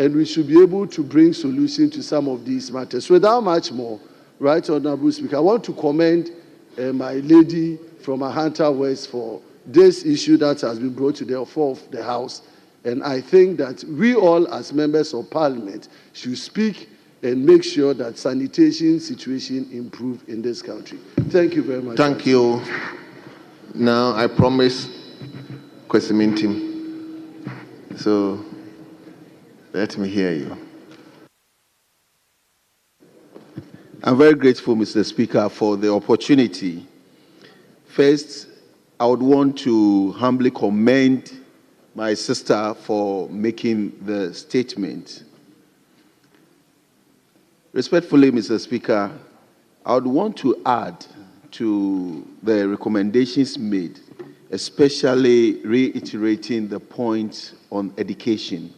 and we should be able to bring solution to some of these matters. Without much more, right, Honorable Speaker, I want to commend my lady from Ahanta West for this issue that has been brought to the floor of the House. And I think that we all as members of Parliament should speak and make sure that sanitation situation improve in this country. Thank you very much. Thank you. Now I promise question team. So let me hear you. I'm very grateful, Mr. Speaker, for the opportunity. First, I would want to humbly commend my sister for making the statement. Respectfully, Mr. Speaker, I would want to add to the recommendations made, especially reiterating the point on education.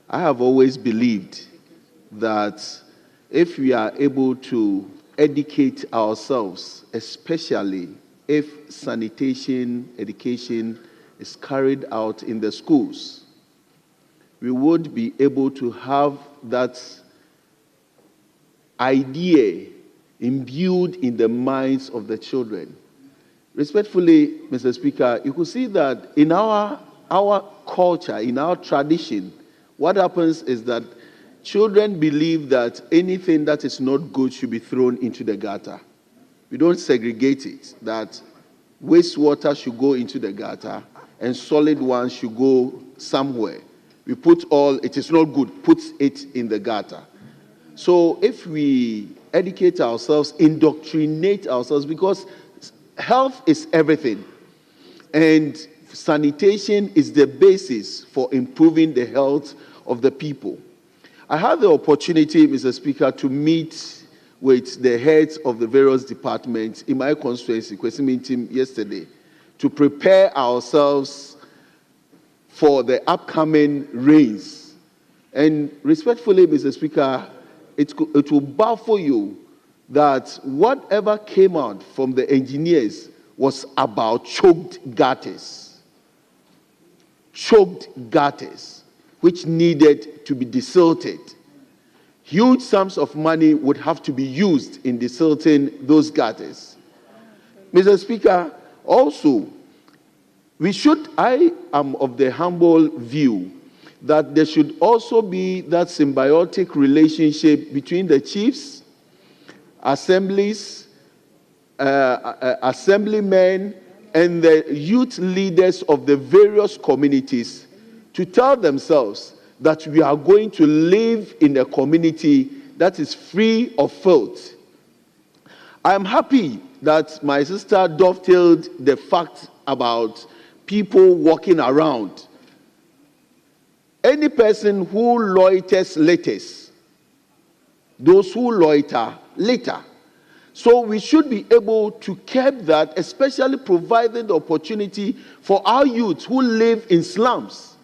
I have always believed that if we are able to educate ourselves, especially if sanitation education is carried out in the schools, we would be able to have that idea imbued in the minds of the children. Respectfully, Mr. Speaker, you could see that in our culture, in our tradition, what happens is that children believe that anything that is not good should be thrown into the gutter. We don't segregate it, that wastewater should go into the gutter and solid ones should go somewhere. We put all, it is not good, put it in the gutter. So if we educate ourselves, indoctrinate ourselves, because health is everything, and sanitation is the basis for improving the health of the people. I had the opportunity, Mr. Speaker, to meet with the heads of the various departments in my constituency, question team, yesterday, to prepare ourselves for the upcoming rains. And respectfully, Mr. Speaker, it will baffle you that whatever came out from the engineers was about choked gutters. Choked gutters, which needed to be desilted. Huge sums of money would have to be used in desilting those gutters. Mr. Speaker, also, I am of the humble view that there should also be that symbiotic relationship between the chiefs, assemblies, assemblymen, and the youth leaders of the various communities to tell themselves that we are going to live in a community that is free of filth. I am happy that my sister dovetailed the fact about people walking around. Any person who loiters litters, those who loiter litter. So we should be able to curb that, especially providing the opportunity for our youth who live in slums,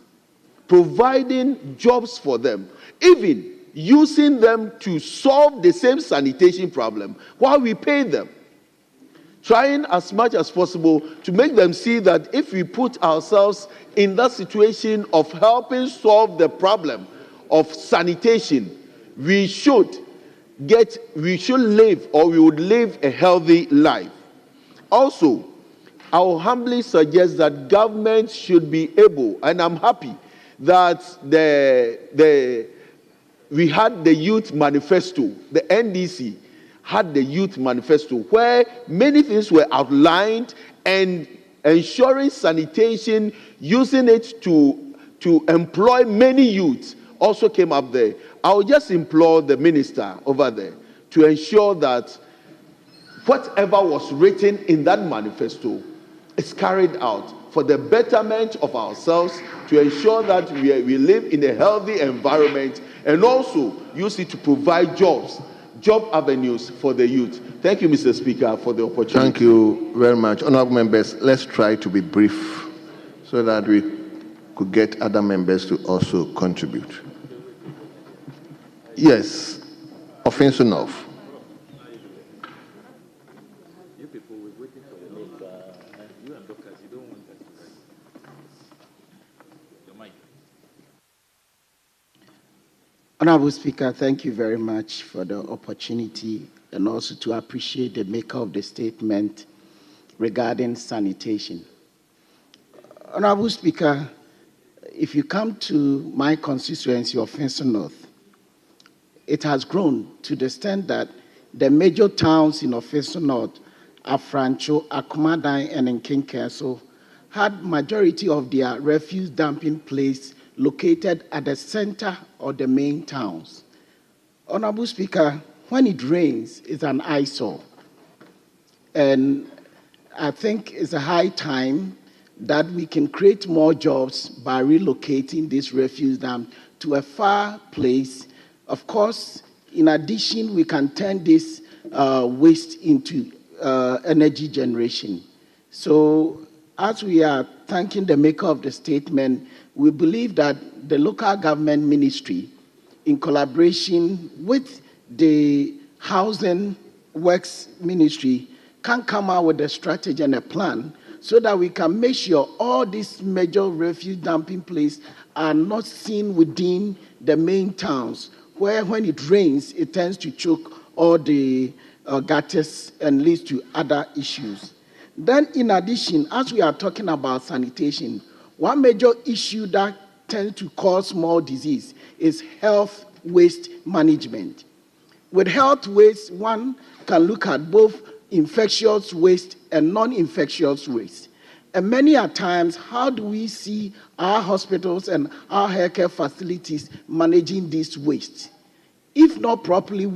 providing jobs for them, even using them to solve the same sanitation problem while we pay them. Trying as much as possible to make them see that if we put ourselves in that situation of helping solve the problem of sanitation, we should live, or we would live a healthy life. Also, I will humbly suggest that government should be able, and I'm happy that we had the youth manifesto, the NDC had the youth manifesto where many things were outlined, and ensuring sanitation, using it to employ many youths also came up there. I will just implore the minister over there to ensure that whatever was written in that manifesto is carried out for the betterment of ourselves, to ensure that we live in a healthy environment, and also use it to provide jobs, job avenues for the youth. Thank you, Mr. Speaker, for the opportunity. Thank you very much. Honorable members, let's try to be brief so that we could get other members to also contribute. Yes, offense enough. Honorable Speaker, thank you very much for the opportunity and also to appreciate the maker of the statement regarding sanitation. Honorable Speaker, if you come to my constituency of Finson North, it has grown to the extent that the major towns in Finson North, Afrancho, Akumadan, and Nkinkeso, had majority of their refuse dumping place located at the center of the main towns. Honorable Speaker, when it rains, it's an eyesore. And I think it's a high time that we can create more jobs by relocating this refuse dump to a far place. Of course, in addition, we can turn this waste into energy generation. So as we are thanking the maker of the statement, we believe that the local government ministry, in collaboration with the Housing Works Ministry, can come out with a strategy and a plan so that we can make sure all these major refuse dumping places are not seen within the main towns, where when it rains, it tends to choke all the gutters and leads to other issues. Then, in addition, as we are talking about sanitation, one major issue that tends to cause more disease is health waste management. With health waste, one can look at both infectious waste and non-infectious waste. And many a times, how do we see our hospitals and our healthcare facilities managing this waste? If not properly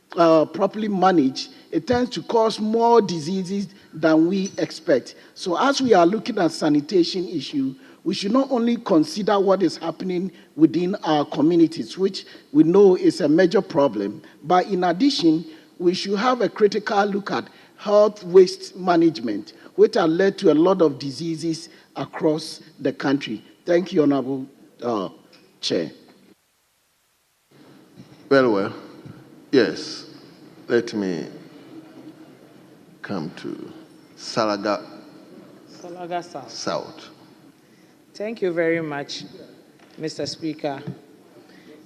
properly managed, it tends to cause more diseases than we expect. So as we are looking at sanitation issue, we should not only consider what is happening within our communities, which we know is a major problem, but in addition, we should have a critical look at health waste management, which has led to a lot of diseases across the country. Thank you, Honorable Chair. Well, yes. Let me come to Salaga South. Thank you very much, Mr. Speaker.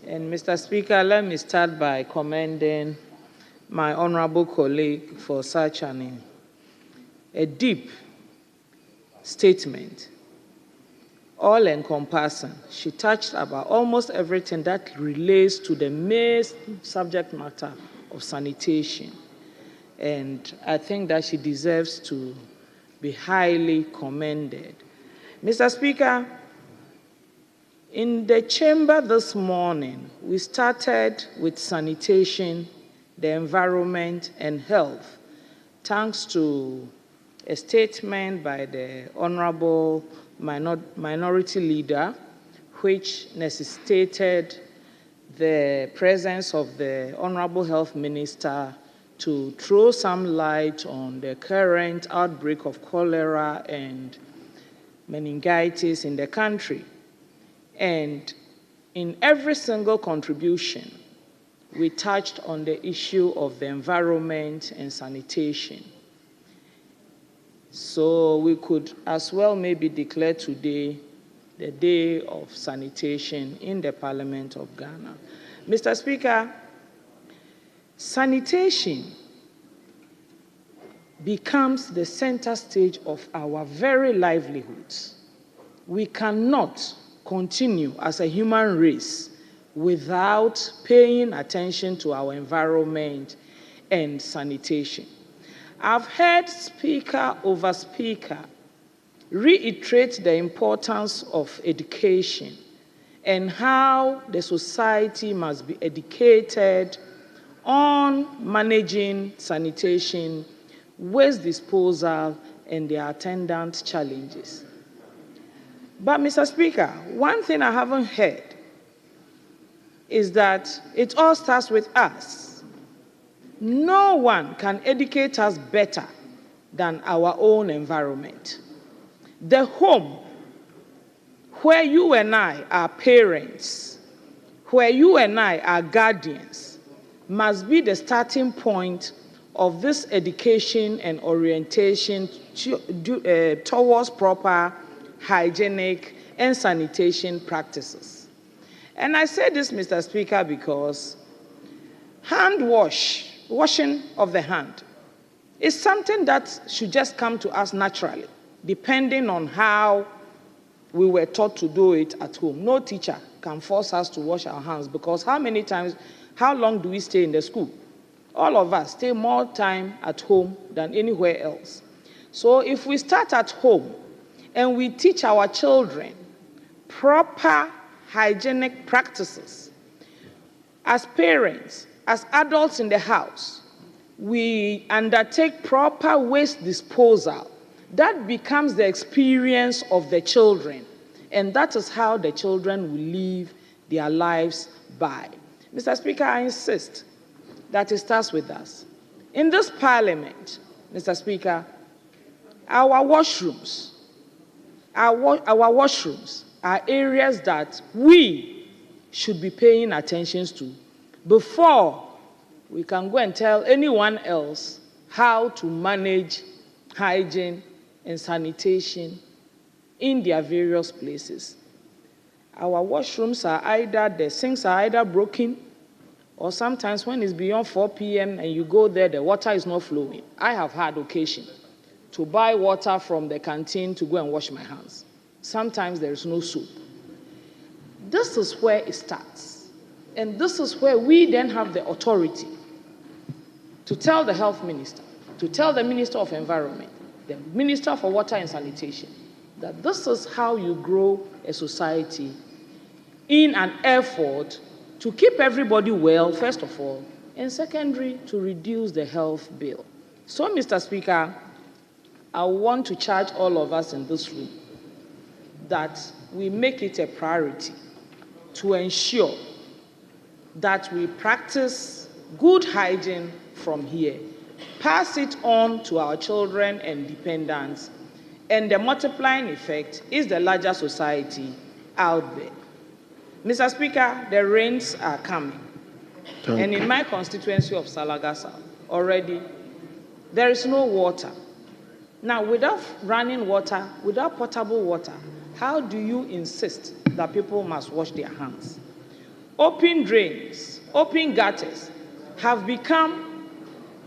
And Mr. Speaker, let me start by commending my honorable colleague for such a deep statement, all-encompassing. She touched about almost everything that relates to the main subject matter of sanitation. And I think that she deserves to be highly commended. Mr. Speaker, in the chamber this morning, we started with sanitation, the environment, and health, thanks to a statement by the Honorable Minority Leader, which necessitated the presence of the Honorable Health Minister to throw some light on the current outbreak of cholera and meningitis in the country. And in every single contribution, we touched on the issue of the environment and sanitation. So we could as well maybe declare today the Day of Sanitation in the Parliament of Ghana. Mr. Speaker, sanitation becomes the center stage of our very livelihoods. We cannot continue as a human race without paying attention to our environment and sanitation. I've heard speaker over speaker reiterate the importance of education and how the society must be educated on managing sanitation, waste disposal, and their attendant challenges. But, Mr. Speaker, one thing I haven't heard is that it all starts with us. No one can educate us better than our own environment. The home, where you and I are parents, where you and I are guardians, must be the starting point of this education and orientation towards proper hygienic and sanitation practices. And I say this, Mr. Speaker, because washing of the hand, is something that should just come to us naturally, depending on how we were taught to do it at home. No teacher can force us to wash our hands, because how long do we stay in the school? All of us stay more time at home than anywhere else. So if we start at home and we teach our children proper hygienic practices, as parents, as adults in the house, we undertake proper waste disposal, that becomes the experience of the children. And that is how the children will live their lives by. Mr. Speaker, I insist that it starts with us. In this parliament, Mr. Speaker, our washrooms are areas that we should be paying attention to before we can go and tell anyone else how to manage hygiene and sanitation in their various places. Our washrooms the sinks are either broken, or sometimes when it's beyond 4 p.m. and you go there, the water is not flowing. I have had occasion to buy water from the canteen to go and wash my hands. Sometimes there is no soap. This is where it starts. And this is where we then have the authority to tell the health minister, to tell the Minister of Environment, the Minister for Water and Sanitation, that this is how you grow a society in an effort to keep everybody well, first of all, and secondly, to reduce the health bill. So, Mr. Speaker, I want to charge all of us in this room that we make it a priority to ensure that we practice good hygiene from here, pass it on to our children and dependents, and the multiplying effect is the larger society out there. Mr. Speaker, the rains are coming. And in my constituency of Salagasa, already, there is no water. Now, without running water, without potable water, how do you insist that people must wash their hands? Open drains, open gutters have become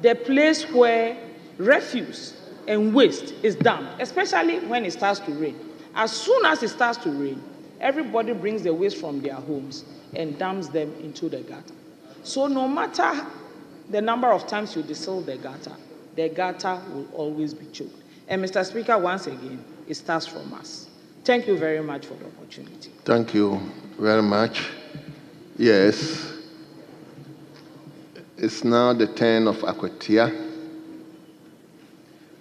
the place where refuse and waste is dumped, especially when it starts to rain. As soon as it starts to rain, everybody brings the waste from their homes and dumps them into the gutter. So no matter the number of times you deseal the gutter will always be choked. And Mr. Speaker, once again, it starts from us. Thank you very much for the opportunity. Thank you very much. Yes. It's now the turn of Akwatia.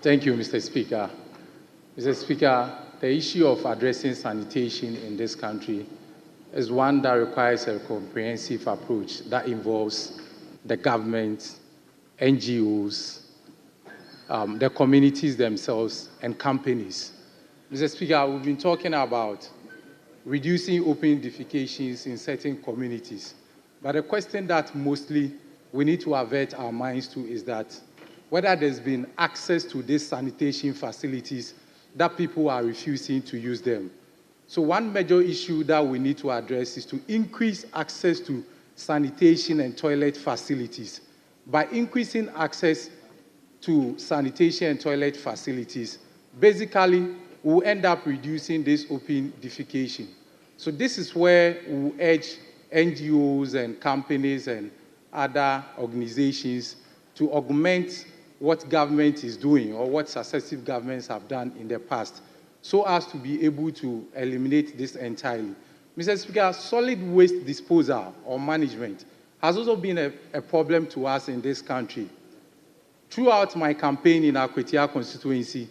Thank you, Mr. Speaker. Mr. Speaker, the issue of addressing sanitation in this country is one that requires a comprehensive approach that involves the government, NGOs, the communities themselves, and companies. Mr. Speaker, we've been talking about reducing open defecations in certain communities. But the question that mostly we need to avert our minds to is that whether there's been access to these sanitation facilities that people are refusing to use them. So one major issue that we need to address is to increase access to sanitation and toilet facilities. By increasing access to sanitation and toilet facilities, basically, we'll end up reducing this open defecation. So this is where we urge NGOs and companies and other organizations to augment what government is doing or what successive governments have done in the past so as to be able to eliminate this entirely. Mr. Speaker, solid waste disposal or management has also been a problem to us in this country. Throughout my campaign in our Akwatia constituency,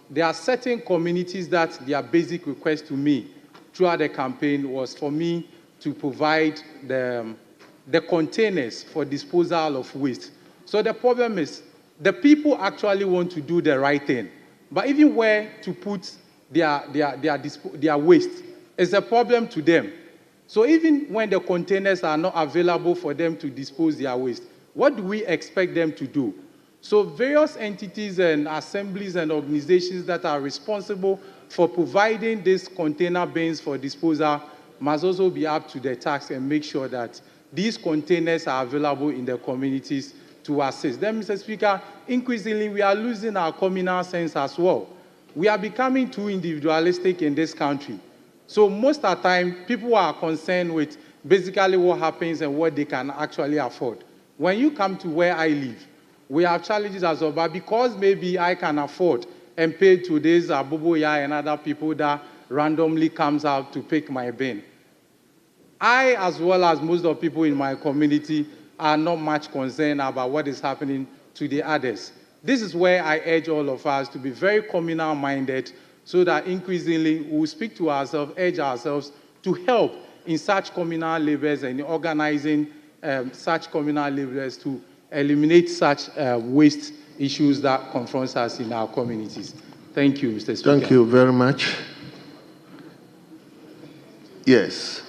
there are certain communities that their basic request to me throughout the campaign was for me to provide the containers for disposal of waste. So the problem is the people actually want to do the right thing, but even where to put their waste is a problem to them. So even when the containers are not available for them to dispose their waste, what do we expect them to do? So various entities and assemblies and organizations that are responsible for providing these container bins for disposal must also be up to the task and make sure that these containers are available in the communities to assist. Then, Mr. Speaker, increasingly we are losing our communal sense as well. We are becoming too individualistic in this country. So most of the time, people are concerned with basically what happens and what they can actually afford. When you come to where I live, we have challenges as well, but because maybe I can afford and pay today's Abubuya and other people that randomly comes out to pick my bin, I, as well as most of the people in my community, are not much concerned about what is happening to the others. This is where I urge all of us to be very communal-minded so that increasingly we will speak to ourselves, urge ourselves to help in such communal labors and organizing such communal labors to eliminate such waste issues that confront us in our communities. Thank you, Mr. Speaker. Thank you very much. Yes.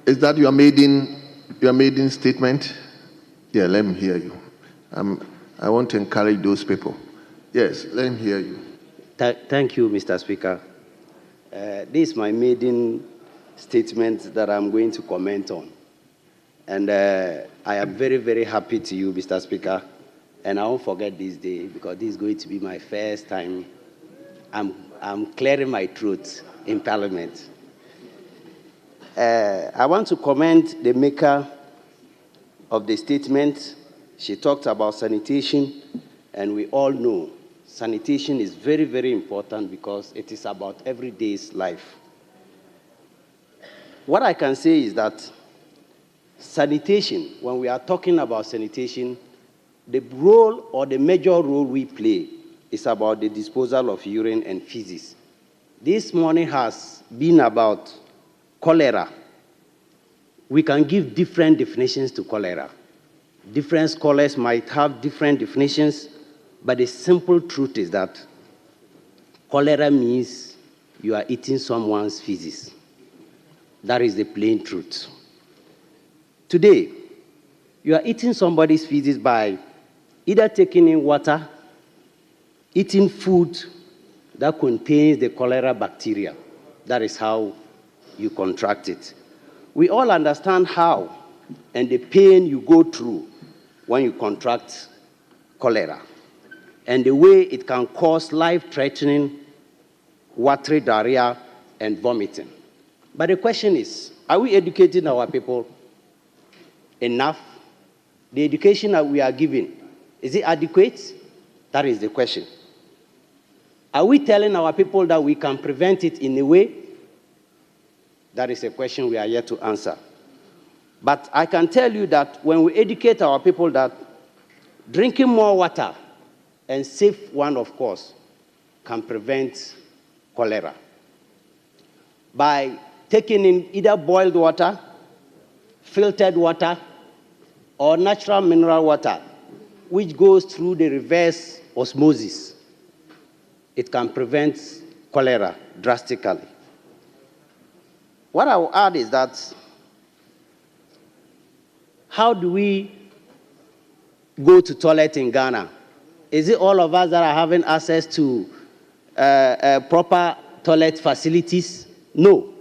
Is that your maiden statement? Yeah, let me hear you. I want to encourage those people. Yes, let me hear you. Thank you, Mr. Speaker. This is my maiden statement that I'm going to comment on. And I am very, very happy to you, Mr. Speaker. And I won't forget this day because this is going to be my first time I'm clearing my throat in Parliament. I want to commend the maker of the statement. She talked about sanitation, and we all know sanitation is very, very important because it is about everyday's life. What I can say is that sanitation, when we are talking about sanitation, the role or the major role we play is about the disposal of urine and feces. This morning has been about cholera. We can give different definitions to cholera. Different scholars might have different definitions, but the simple truth is that cholera means you are eating someone's feces. That is the plain truth. Today, you are eating somebody's feces by either taking in water, eating food that contains the cholera bacteria. That is how you contract it. We all understand how and the pain you go through when you contract cholera and the way it can cause life-threatening watery diarrhea and vomiting. But the question is, are we educating our people enough? The education that we are giving, is it adequate? That is the question. Are we telling our people that we can prevent it in a way? That is a question we are yet to answer. But I can tell you that when we educate our people that drinking more water, and safe one, of course, can prevent cholera. By taking in either boiled water, filtered water, or natural mineral water, which goes through the reverse osmosis, it can prevent cholera drastically. What I will add is that how do we go to toilet in Ghana? Is it all of us that are having access to proper toilet facilities? No.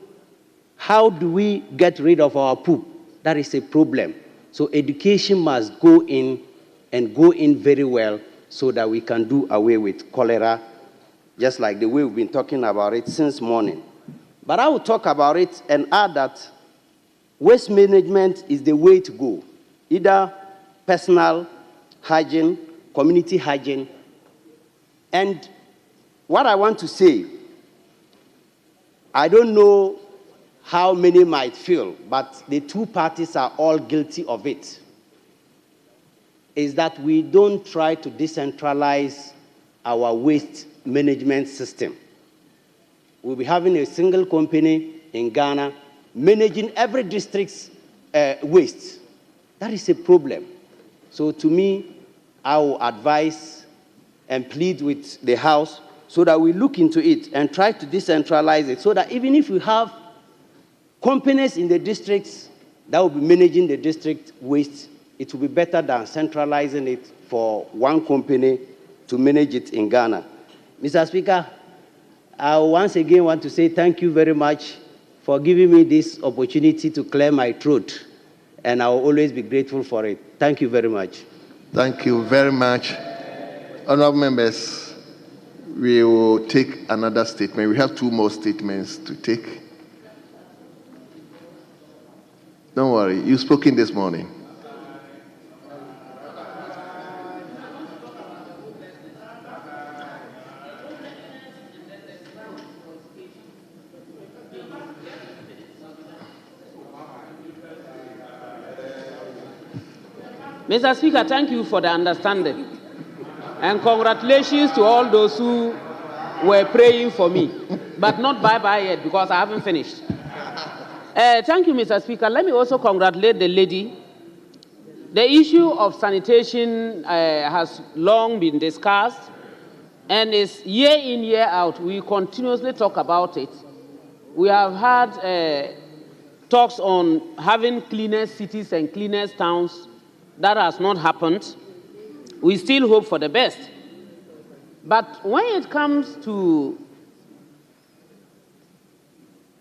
How do we get rid of our poop? That is a problem. So education must go in and go in very well so that we can do away with cholera, just like the way we've been talking about it since morning. But I will talk about it and add that waste management is the way to go. Either personal hygiene, community hygiene. And what I want to say, I don't know how many might feel, but the two parties are all guilty of it, is that we don't try to decentralize our waste management system. We'll be having a single company in Ghana managing every district's waste. That is a problem. So to me, I will advise and plead with the House so that we look into it and try to decentralize it so that even if we have companies in the districts that will be managing the district waste, it will be better than centralizing it for one company to manage it in Ghana. Mr. Speaker, I once again want to say thank you very much for giving me this opportunity to clear my throat, and I will always be grateful for it. Thank you very much. Thank you very much. Honorable members, we will take another statement. We have 2 more statements to take. Don't worry, you've spoken this morning. Mr. Speaker, thank you for the understanding. And congratulations to all those who were praying for me. But not bye-bye yet, because I haven't finished. Thank you, Mr. Speaker. Let me also congratulate the lady. The issue of sanitation has long been discussed, and is year in, year out. We continuously talk about it. We have had talks on having cleaner cities and cleaner towns. That has not happened. We still hope for the best. But when it comes to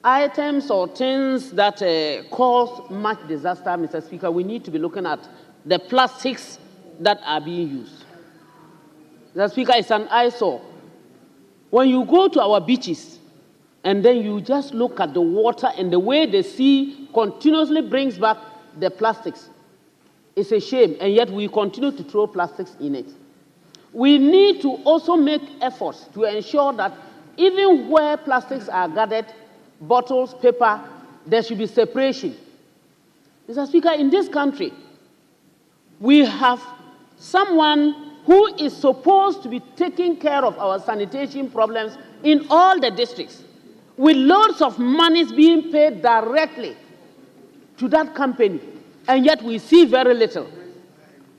items or things that cause much disaster, Mr. Speaker, we need to be looking at the plastics that are being used. Mr. Speaker, it's an eyesore. When you go to our beaches and then you just look at the water and the way the sea continuously brings back the plastics, it's a shame, and yet we continue to throw plastics in it. We need to also make efforts to ensure that even where plastics are gathered, bottles, paper, there should be separation. Mr. Speaker, in this country, we have someone who is supposed to be taking care of our sanitation problems in all the districts, with loads of monies being paid directly to that company. And yet we see very little.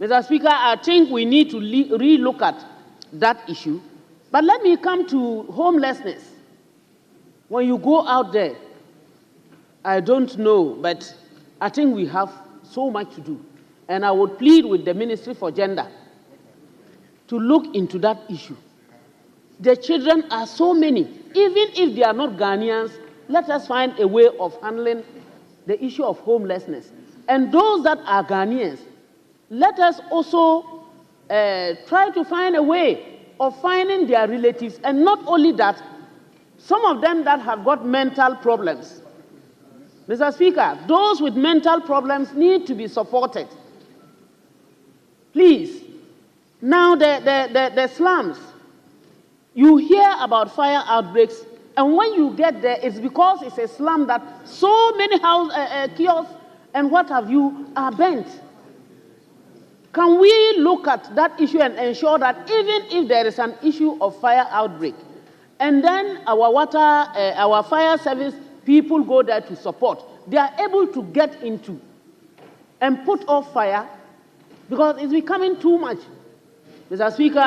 Mr. Speaker, I think we need to re-look at that issue. But let me come to homelessness. When you go out there, I don't know, but I think we have so much to do. And I would plead with the Ministry for Gender to look into that issue. The children are so many. Even if they are not Ghanaians, let us find a way of handling the issue of homelessness. And those that are Ghanaians, let us also try to find a way of finding their relatives. And not only that, some of them that have got mental problems. Mr. Speaker, those with mental problems need to be supported. Please. Now, the slums, you hear about fire outbreaks, and when you get there, it's because it's a slum that so many kiosks and what have you are bent. Can we look at that issue and ensure that even if there is an issue of fire outbreak, and then our water, our fire service people go there to support, they are able to get into and put off fire, because it's becoming too much. Mr. Speaker,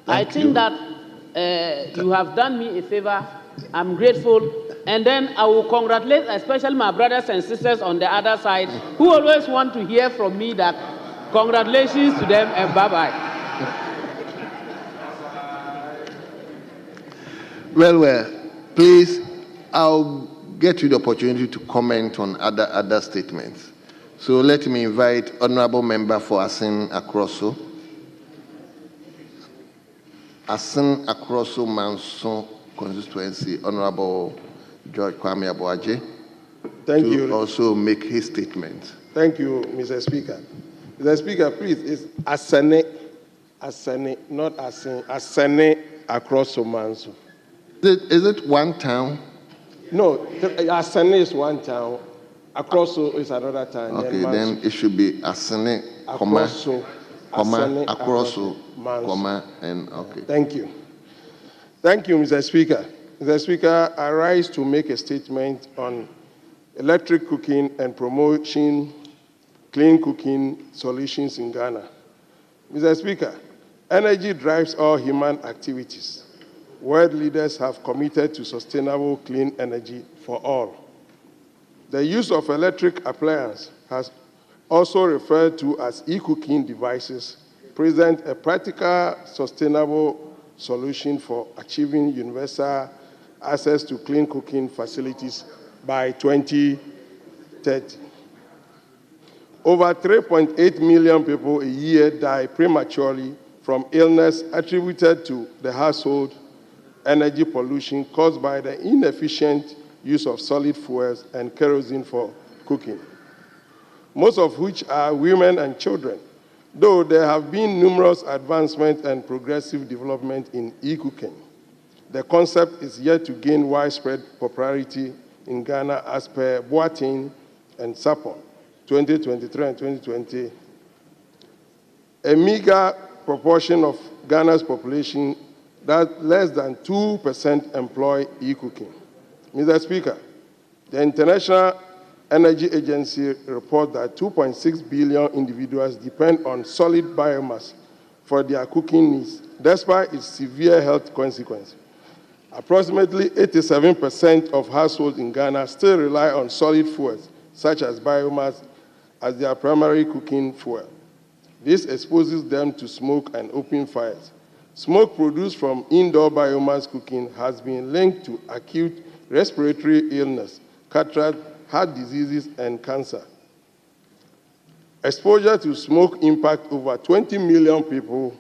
I think that you have done me a favor. I'm grateful. And then I will congratulate especially my brothers and sisters on the other side who always want to hear from me that congratulations to them and bye-bye. Well, please, I'll get you the opportunity to comment on other statements. So let me invite Honorable Member for Asin Akroso. Asin Akroso Manson constituency, Honorable George Kwame Aboaje, to also make his statement. Thank you, Mr. Speaker. Mr. Speaker, please, it's Asane, not Asin, Asane Akroso Manson. Is it one town? No, Asane is one town. Akroso is another town. Okay, then it should be Asane, Akroso, and okay. Thank you. Thank you, Mr. Speaker. Mr. Speaker, I rise to make a statement on electric cooking and promoting clean cooking solutions in Ghana. Mr. Speaker, energy drives all human activities. World leaders have committed to sustainable clean energy for all. The use of electric appliances has also referred to as e-cooking devices present a practical, sustainable solution for achieving universal access to clean cooking facilities by 2030. Over 3.8 million people a year die prematurely from illness attributed to the household energy pollution caused by the inefficient use of solid fuels and kerosene for cooking, most of which are women and children, though there have been numerous advancements and progressive development in e-cooking. The concept is yet to gain widespread popularity in Ghana as per Boateng and Sapon, 2023 and 2020. A meager proportion of Ghana's population, that less than 2% employ e-cooking. Mr. Speaker, the International Energy Agency reports that 2.6 billion individuals depend on solid biomass for their cooking needs, despite its severe health consequences. Approximately 87% of households in Ghana still rely on solid fuels, such as biomass, as their primary cooking fuel. This exposes them to smoke and open fires. Smoke produced from indoor biomass cooking has been linked to acute respiratory illness, cataract, heart diseases, and cancer. Exposure to smoke impacts over 20 million people,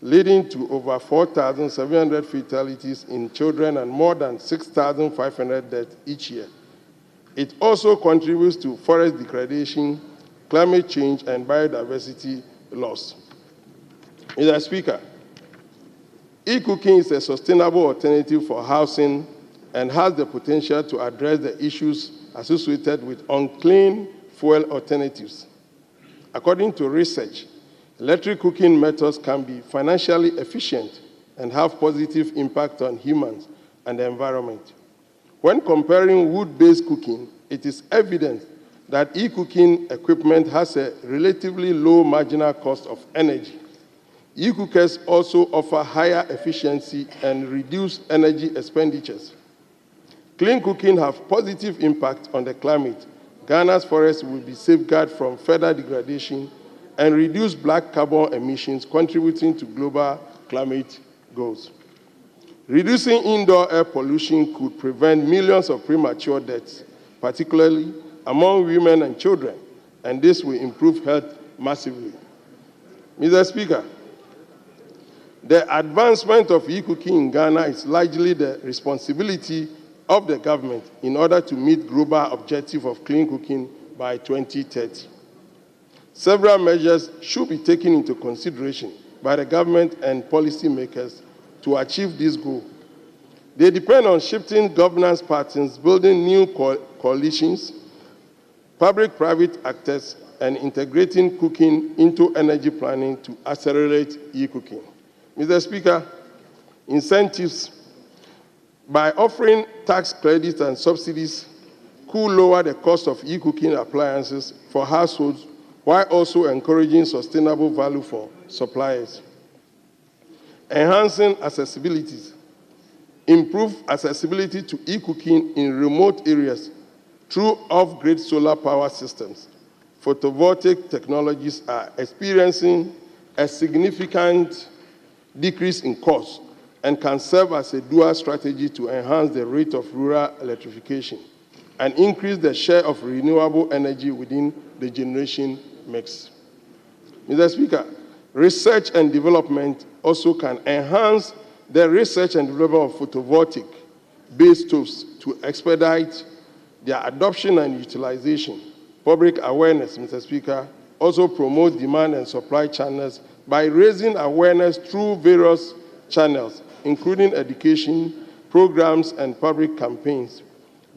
leading to over 4,700 fatalities in children and more than 6,500 deaths each year. It also contributes to forest degradation, climate change, and biodiversity loss. Mr. Speaker, e-cooking is a sustainable alternative for housing and has the potential to address the issues associated with unclean fuel alternatives. According to research, electric cooking methods can be financially efficient and have positive impact on humans and the environment. When comparing wood-based cooking, it is evident that e-cooking equipment has a relatively low marginal cost of energy. E-cookers also offer higher efficiency and reduced energy expenditures. Clean cooking has positive impact on the climate. Ghana's forests will be safeguarded from further degradation and reduce black carbon emissions, contributing to global climate goals. Reducing indoor air pollution could prevent millions of premature deaths, particularly among women and children, and this will improve health massively. Mr. Speaker, the advancement of e-cooking in Ghana is largely the responsibility of the government in order to meet global objective of clean cooking by 2030. Several measures should be taken into consideration by the government and policymakers to achieve this goal. They depend on shifting governance patterns, building new coalitions, public-private actors, and integrating cooking into energy planning to accelerate e-cooking. Mr. Speaker, incentives by offering tax credits and subsidies could lower the cost of e-cooking appliances for households while also encouraging sustainable value for suppliers. Enhancing accessibility. Improve accessibility to e-cooking in remote areas through off-grid solar power systems. Photovoltaic technologies are experiencing a significant decrease in cost and can serve as a dual strategy to enhance the rate of rural electrification and increase the share of renewable energy within the generation mix. Mr. Speaker, research and development also can enhance the research and development of photovoltaic-based stoves to expedite their adoption and utilization. Public awareness, Mr. Speaker, also promotes demand and supply channels by raising awareness through various channels, including education, programs, and public campaigns.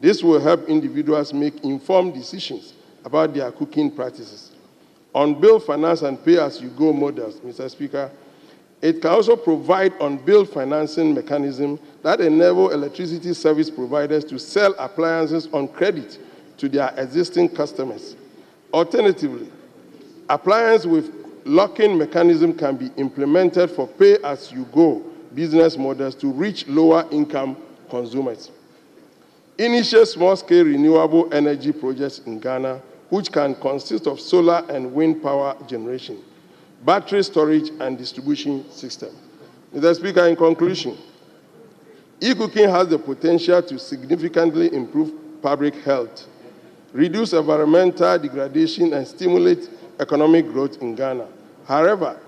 This will help individuals make informed decisions about their cooking practices. On bill finance and pay-as-you-go models, Mr. Speaker, it can also provide on-bill financing mechanisms that enable electricity service providers to sell appliances on credit to their existing customers. Alternatively, appliances with lock-in mechanism can be implemented for pay-as-you-go business models to reach lower-income consumers. Initiate small-scale renewable energy projects in Ghana, which can consist of solar and wind power generation, battery storage, and distribution system. Mr. Speaker, in conclusion, E-cooking has the potential to significantly improve public health, reduce environmental degradation, and stimulate economic growth in Ghana. However,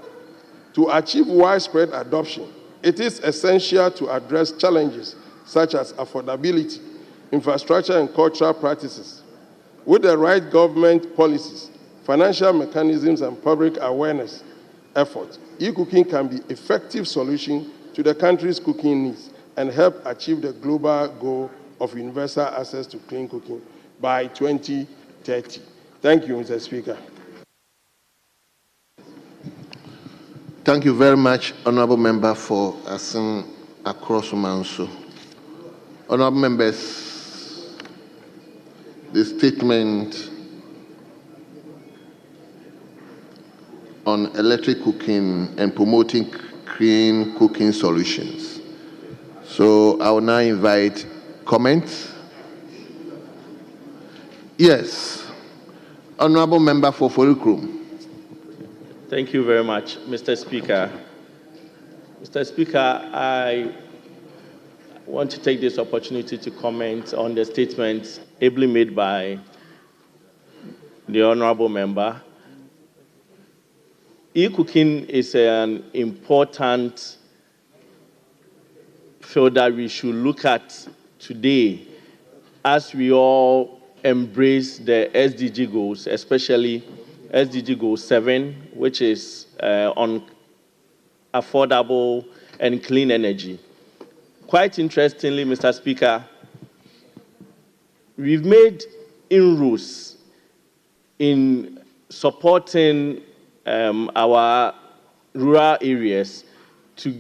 to achieve widespread adoption, it is essential to address challenges such as affordability, infrastructure, and cultural practices. With the right government policies, financial mechanisms, and public awareness efforts, e-cooking can be an effective solution to the country's cooking needs and help achieve the global goal of universal access to clean cooking by 2030. Thank you, Mr. Speaker. Thank you very much, Honorable Member for Asin Akrosumanso. Honorable members, the statement on electric cooking and promoting clean cooking solutions. So I will now invite comments. Yes, Honorable Member for Forikrum. Thank you very much, Mr. Speaker. Mr. Speaker, I want to take this opportunity to comment on the statement ably made by the Honorable Member. E-cooking is an important field that we should look at today as we all embrace the SDG goals, especially SDG Goal 7, which is on affordable and clean energy. Quite interestingly, Mr. Speaker, we've made inroads in supporting our rural areas to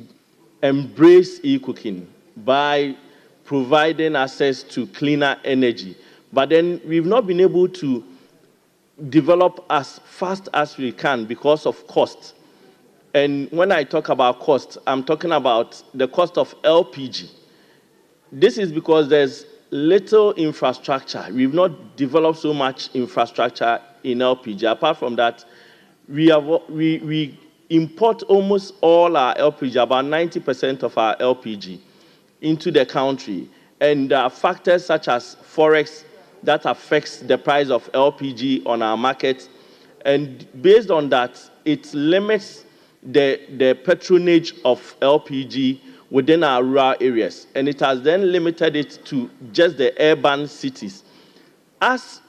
embrace e-cooking by providing access to cleaner energy. But then we've not been able to develop as fast as we can because of cost. And when I talk about cost, I'm talking about the cost of LPG. This is because there's little infrastructure. We've not developed so much infrastructure in LPG. Apart from that, we import almost all our LPG, about 90% of our LPG, into the country. And there are factors such as Forex that affects the price of LPG on our market. And based on that, it limits the patronage of LPG within our rural areas. And it has then limited it to just the urban cities. As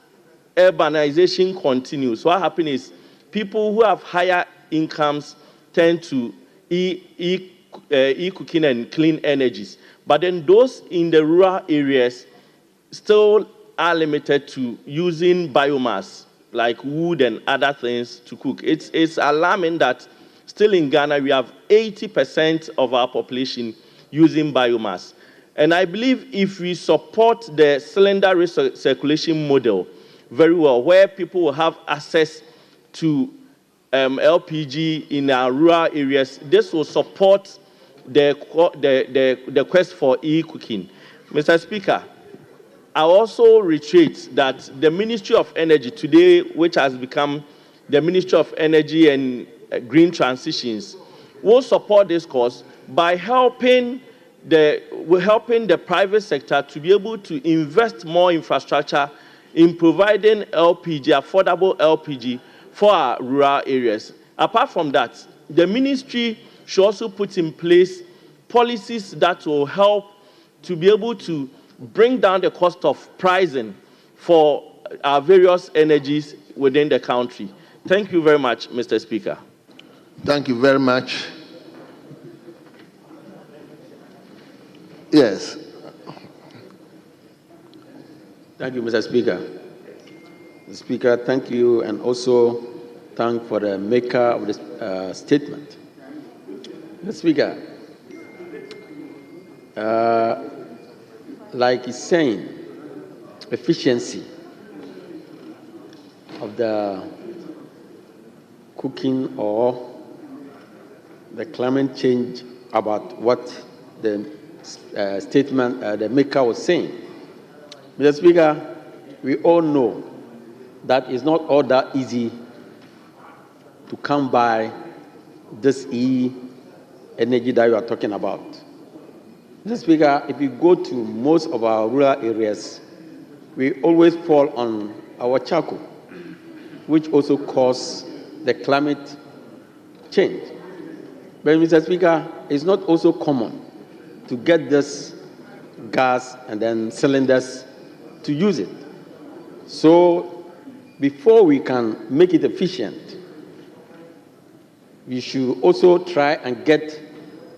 urbanization continues, what happens is people who have higher incomes tend to e-cooking and clean energies. But then those in the rural areas still are limited to using biomass, like wood and other things to cook. It's alarming that still in Ghana, we have 80% of our population using biomass. And I believe if we support the cylinder recirculation model very well, where people will have access to LPG in our rural areas, this will support the quest for e-cooking. Mr. Speaker, I also reiterate that the Ministry of Energy today, which has become the Ministry of Energy and Green Transitions, will support this cause by helping the private sector to be able to invest more infrastructure in providing LPG, affordable LPG, for our rural areas. Apart from that, the ministry should also put in place policies that will help to be able to bring down the cost of pricing for our various energies within the country. Thank you very much, Mr. Speaker. Thank you very much. Yes. Thank you, Mr. Speaker. Mr. Speaker, thank you, and also thank for the maker of this statement. Mr. Speaker, like he's saying, efficiency of the cooking or the climate change about what the statement, the maker was saying. Mr. Speaker, we all know that it's not all that easy to come by this energy that you are talking about. Mr. Speaker, if you go to most of our rural areas, we always fall on our charcoal, which also causes the climate change. But, Mr. Speaker, it's not also common to get this gas and then cylinders to use it. So, before we can make it efficient, we should also try and get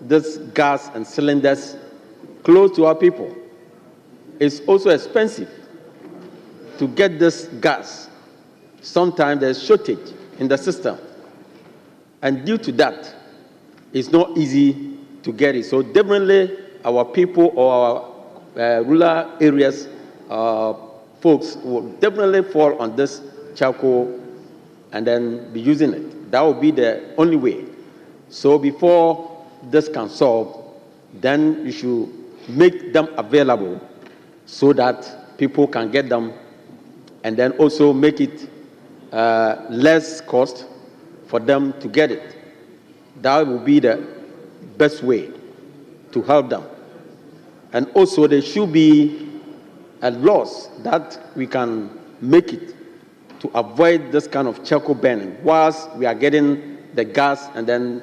this gas and cylinders close to our people. It's also expensive to get this gas. Sometimes there's shortage in the system. And due to that, it's not easy to get it. So definitely our people or our rural areas folks will definitely fall on this charcoal and then be using it. That will be the only way. So before this can solve, then you should make them available so that people can get them, and then also make it less cost for them to get it. That will be the best way to help them. And also there should be a laws that we can make it to avoid this kind of charcoal burning whilst we are getting the gas and then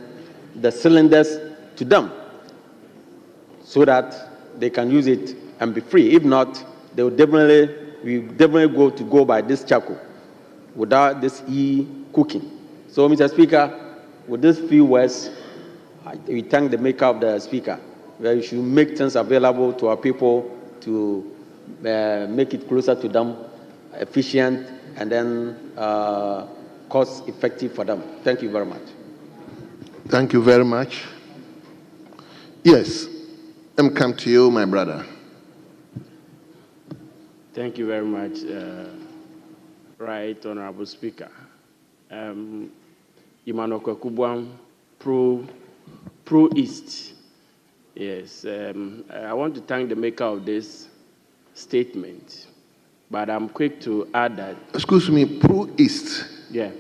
the cylinders to them, so that they can use it and be free. If not, they will definitely go by this charcoal without this e-cooking. So, Mr. Speaker, with these few words, we thank the maker of the speaker. We should make things available to our people to make it closer to them, efficient, and then cost-effective for them. Thank you very much. Thank you very much. Yes, I'm come to you, my brother. Thank you very much, Right Honorable Speaker. Imano Kwekubwam, Pro-East. Yes, I want to thank the maker of this statement, but I'm quick to add that. Excuse me, Pro-East? Yeah.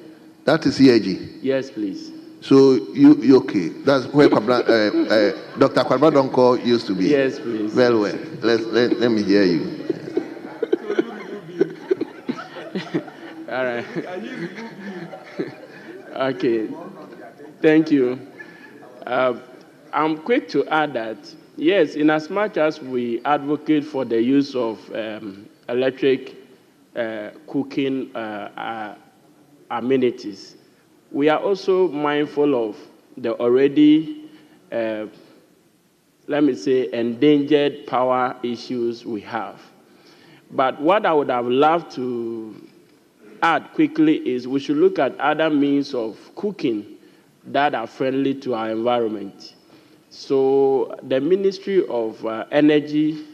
That is EIG? Yes, please. So you okay? That's where Dr. Kwabra Donko used to be. Yes, please. Very well. Let me hear you. All right. Okay. Thank you. I'm quick to add that, yes, in as much as we advocate for the use of electric cooking amenities, we are also mindful of the already, let me say, endangered power issues we have. But what I would have loved to add quickly is we should look at other means of cooking that are friendly to our environment. So the Ministry of Energy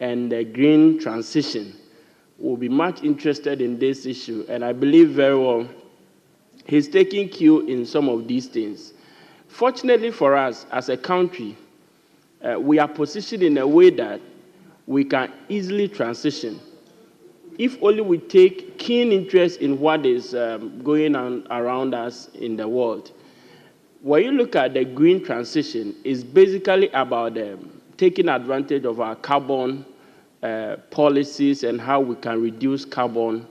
and the Green Transition will be much interested in this issue, and I believe very well he's taking cue in some of these things. Fortunately for us as a country, we are positioned in a way that we can easily transition if only we take keen interest in what is going on around us in the world. When you look at the green transition, it's basically about taking advantage of our carbon policies and how we can reduce carbon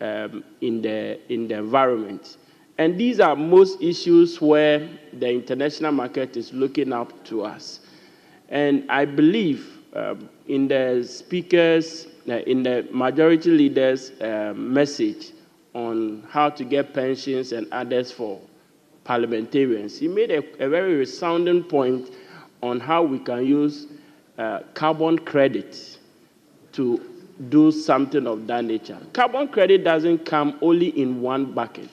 in the environment. And these are most issues where the international market is looking up to us. And I believe in the speakers, in the majority leaders' message on how to get pensions and others for parliamentarians, he made a very resounding point on how we can use carbon credit to do something of that nature. Carbon credit doesn't come only in one bucket.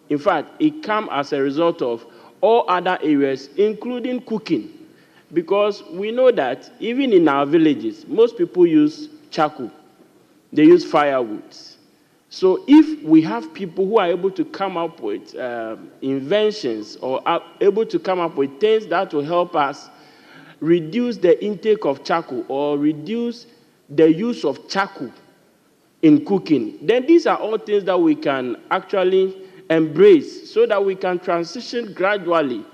In fact, it comes as a result of all other areas, including cooking, because we know that even in our villages, most people use charcoal. They use firewood. So if we have people who are able to come up with inventions or are able to come up with things that will help us reduce the intake of charcoal or reduce the use of charcoal in cooking, then these are all things that we can actually embrace so that we can transition gradually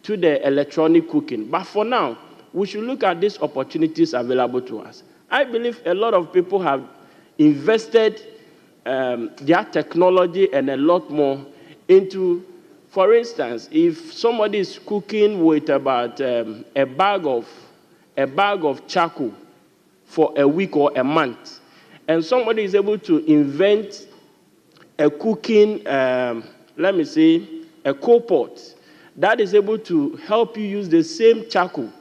to the electronic cooking. But for now, we should look at these opportunities available to us. I believe a lot of people have invested their technology and a lot more into, for instance, if somebody is cooking with about a bag of charcoal for a week or a month, and somebody is able to invent a cooking, let me say, a coal pot that is able to help you use the same charcoal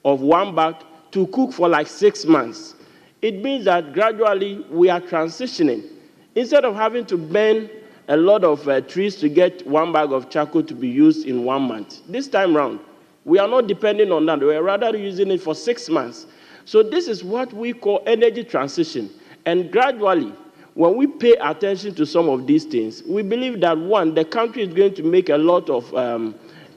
of one bag to cook for like 6 months. It means that gradually we are transitioning. Instead of having to burn a lot of trees to get one bag of charcoal to be used in 1 month, this time round, we are not depending on that. We are rather using it for 6 months. So this is what we call energy transition. And gradually, when we pay attention to some of these things, we believe that, one, the country is going to make a lot of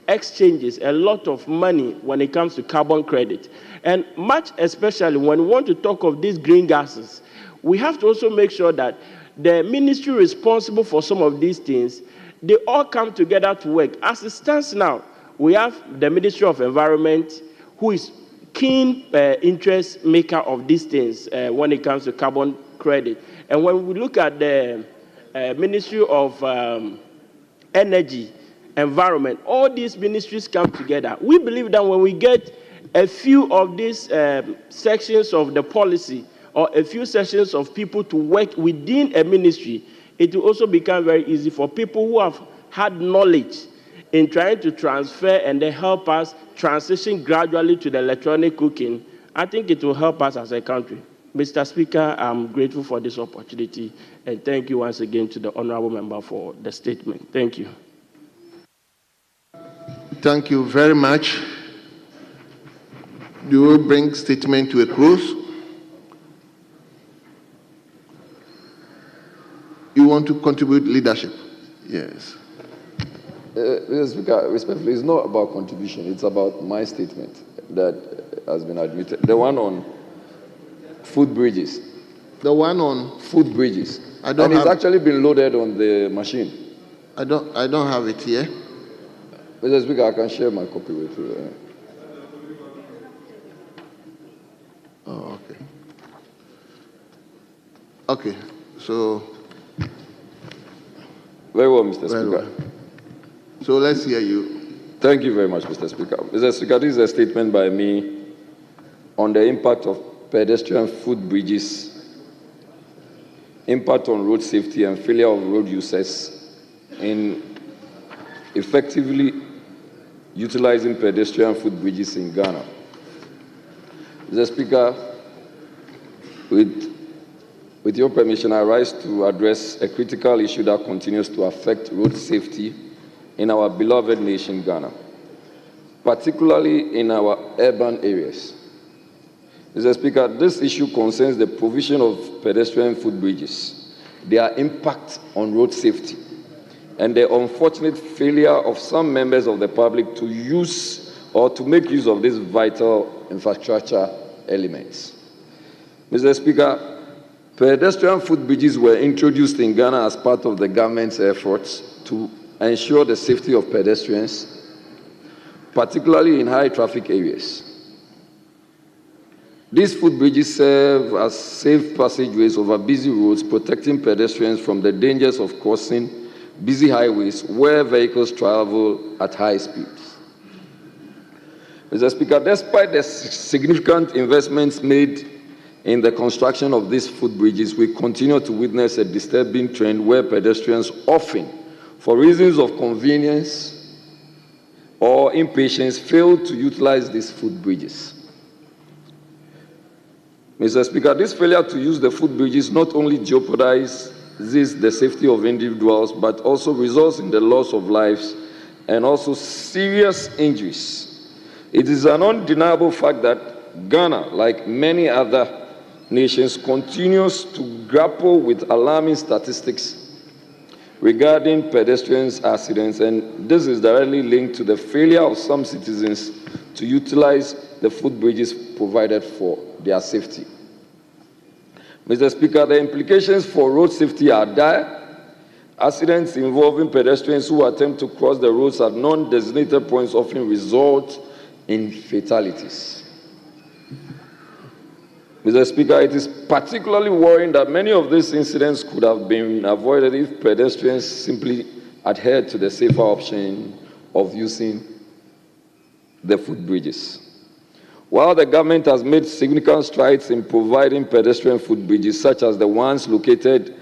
exchanges, a lot of money when it comes to carbon credit. And much especially when we want to talk of these green gases, we have to also make sure that the ministry responsible for some of these things, they all come together to work. As it stands now, we have the Ministry of Environment, who is keen interest maker of these things when it comes to carbon credit. And when we look at the Ministry of Energy, Environment, all these ministries come together. We believe that when we get a few of these sections of the policy, or a few sessions of people to work within a ministry, it will also become very easy for people who have had knowledge in trying to transfer and then help us transition gradually to the electronic cooking. I think it will help us as a country. Mr. Speaker, I'm grateful for this opportunity, and thank you once again to the honorable member for the statement. Thank you. Thank you very much. Do we bring statement to a close? You want to contribute leadership? Yes. Mr. Speaker, respectfully, it's not about contribution. It's about my statement that has been admitted. The one on food bridges. The one on food bridges. I don't and have, it's actually been loaded on the machine. I don't have it here. Mr. Speaker, I can share my copy with you. Oh, okay. Okay, so. Very well, Mr. Speaker. Well. So let's hear you. Thank you very much, Mr. Speaker. Mr. Speaker, this is a statement by me on the impact of pedestrian foot bridges, impact on road safety and failure of road users in effectively utilizing pedestrian foot bridges in Ghana. Mr. Speaker, with your permission, I rise to address a critical issue that continues to affect road safety in our beloved nation, Ghana, particularly in our urban areas. Mr. Speaker, this issue concerns the provision of pedestrian footbridges, their impact on road safety, and the unfortunate failure of some members of the public to use or to make use of these vital infrastructure elements. Mr. Speaker, pedestrian footbridges were introduced in Ghana as part of the government's efforts to ensure the safety of pedestrians, particularly in high traffic areas. These footbridges serve as safe passageways over busy roads, protecting pedestrians from the dangers of crossing busy highways where vehicles travel at high speeds. Mr. Speaker, despite the significant investments made in the construction of these footbridges, we continue to witness a disturbing trend where pedestrians often, for reasons of convenience or impatience, fail to utilize these footbridges. Mr. Speaker, this failure to use the footbridges not only jeopardizes the safety of individuals, but also results in the loss of lives and also serious injuries. It is an undeniable fact that Ghana, like many other nations, continues to grapple with alarming statistics regarding pedestrians' accidents, and this is directly linked to the failure of some citizens to utilize the footbridges provided for their safety. Mr. Speaker, the implications for road safety are dire. Accidents involving pedestrians who attempt to cross the roads at non-designated points often result in fatalities. Mr. Speaker, it is particularly worrying that many of these incidents could have been avoided if pedestrians simply adhered to the safer option of using the footbridges. While the government has made significant strides in providing pedestrian footbridges, such as the ones located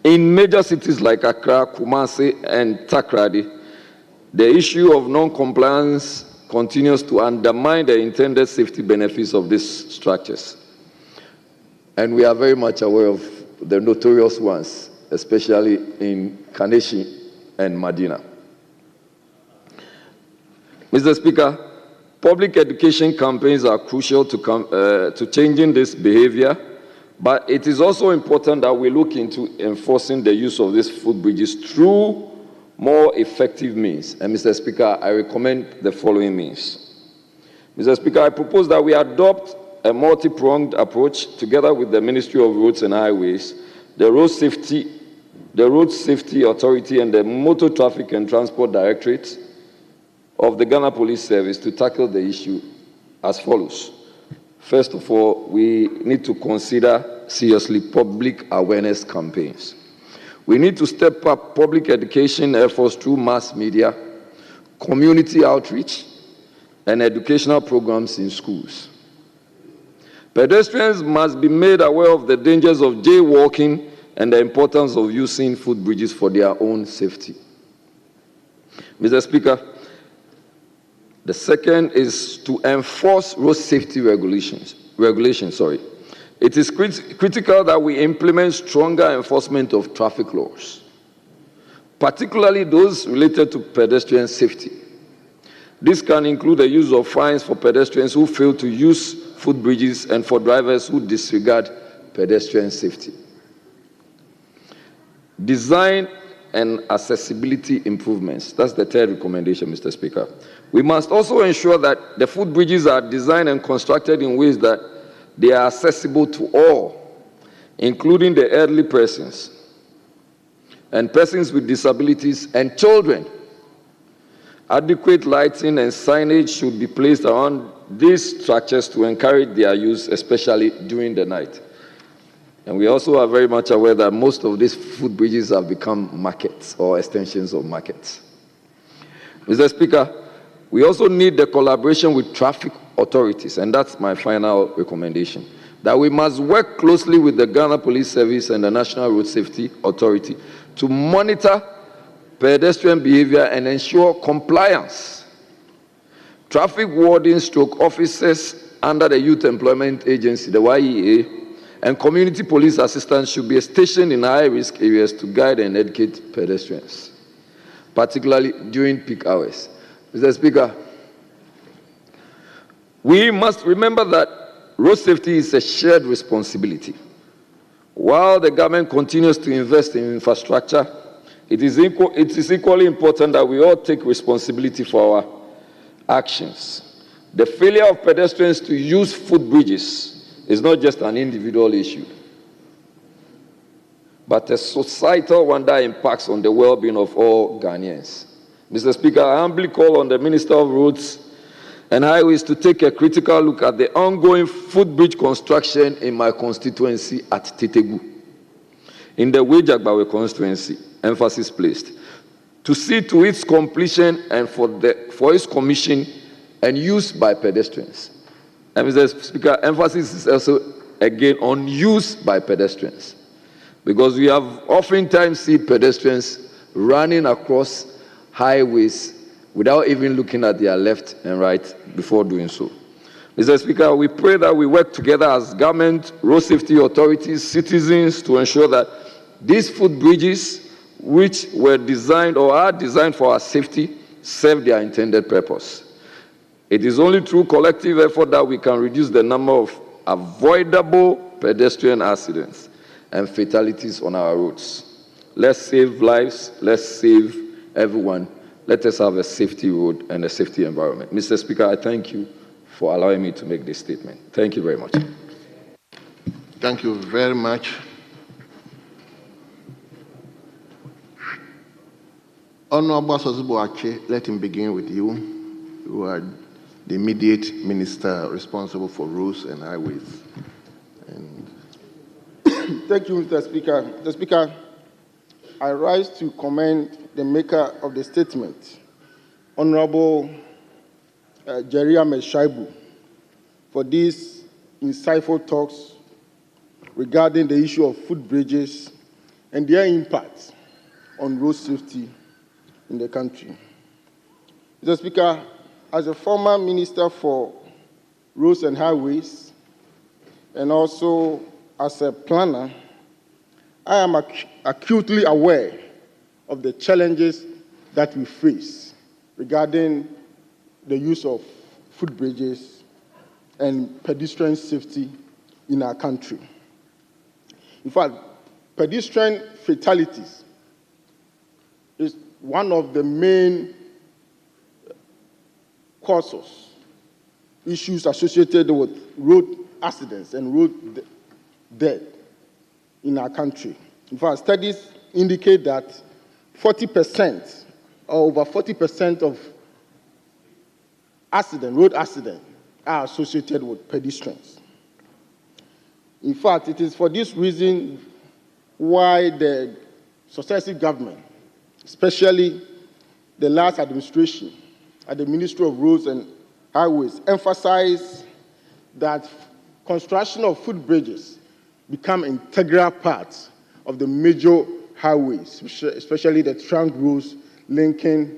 in major cities like Accra, Kumasi, and Takrady, the issue of non-compliance continues to undermine the intended safety benefits of these structures. And we are very much aware of the notorious ones, especially in Kaneshi and Medina. Mr. Speaker, public education campaigns are crucial to changing this behavior, but it is also important that we look into enforcing the use of these footbridges through more effective means. And Mr. Speaker, I recommend the following means. Mr. Speaker, I propose that we adopt a multi-pronged approach together with the Ministry of Roads and Highways, the Road Safety Authority, and the Motor Traffic and Transport Directorate of the Ghana Police Service to tackle the issue as follows. First of all, we need to consider seriously public awareness campaigns. We need to step up public education efforts through mass media, community outreach, and educational programs in schools. Pedestrians must be made aware of the dangers of jaywalking and the importance of using footbridges for their own safety. Mr. Speaker, the second is to enforce road safety regulations. It is critical that we implement stronger enforcement of traffic laws, particularly those related to pedestrian safety. This can include the use of fines for pedestrians who fail to use footbridges and for drivers who disregard pedestrian safety. Design and accessibility improvements. That's the third recommendation, Mr. Speaker. We must also ensure that the footbridges are designed and constructed in ways that they are accessible to all, including the elderly persons and persons with disabilities and children. Adequate lighting and signage should be placed around these structures to encourage their use, especially during the night. And we also are very much aware that most of these footbridges have become markets or extensions of markets. Mr. Speaker, we also need the collaboration with traffic authorities, and that's my final recommendation, that we must work closely with the Ghana Police Service and the National Road Safety Authority to monitor pedestrian behavior and ensure compliance. Traffic wardens / officers under the Youth Employment Agency, the YEA, and community police assistants should be stationed in high-risk areas to guide and educate pedestrians, particularly during peak hours. Mr. Speaker, we must remember that road safety is a shared responsibility. While the government continues to invest in infrastructure, it is equally important that we all take responsibility for our actions. The failure of pedestrians to use footbridges is not just an individual issue, but a societal one that impacts on the well-being of all Ghanaians. Mr. Speaker, I humbly call on the Minister of Roads and Highways to take a critical look at the ongoing footbridge construction in my constituency at Tetegu. In the Wejagbawe constituency, emphasis placed, to see to its completion and for its commission and use by pedestrians. And Mr. Speaker, emphasis is also again on use by pedestrians, because we have oftentimes seen pedestrians running across highways without even looking at their left and right before doing so. Mr. Speaker, we pray that we work together as government, road safety authorities, citizens, to ensure that these footbridges, which were designed or are designed for our safety, serve their intended purpose. It is only through collective effort that we can reduce the number of avoidable pedestrian accidents and fatalities on our roads. Let's save lives, let's save everyone. Let us have a safety road and a safety environment. Mr. Speaker, I thank you for allowing me to make this statement. Thank you very much. Thank you very much. Honorable Sozubo, let him begin with you. You are the immediate minister responsible for roads and highways. And Thank you, Mr. Speaker. Mr. Speaker, I rise to commend the maker of the statement, Honorable Jerry Ahmed Shaibu, for these insightful talks regarding the issue of foot bridges and their impact on road safety in the country. Mr. Speaker, as a former Minister for Roads and Highways, and also as a planner, I am acutely aware of the challenges that we face regarding the use of footbridges and pedestrian safety in our country. In fact, pedestrian fatalities is one of the main causes, issues associated with road accidents and road death in our country. In fact, studies indicate that 40% or over 40% of road accidents are associated with pedestrians. In fact, it is for this reason why the successive government, especially the last administration at the Ministry of Roads and Highways, emphasized that construction of footbridges become integral parts of the major highways, especially the trunk roads linking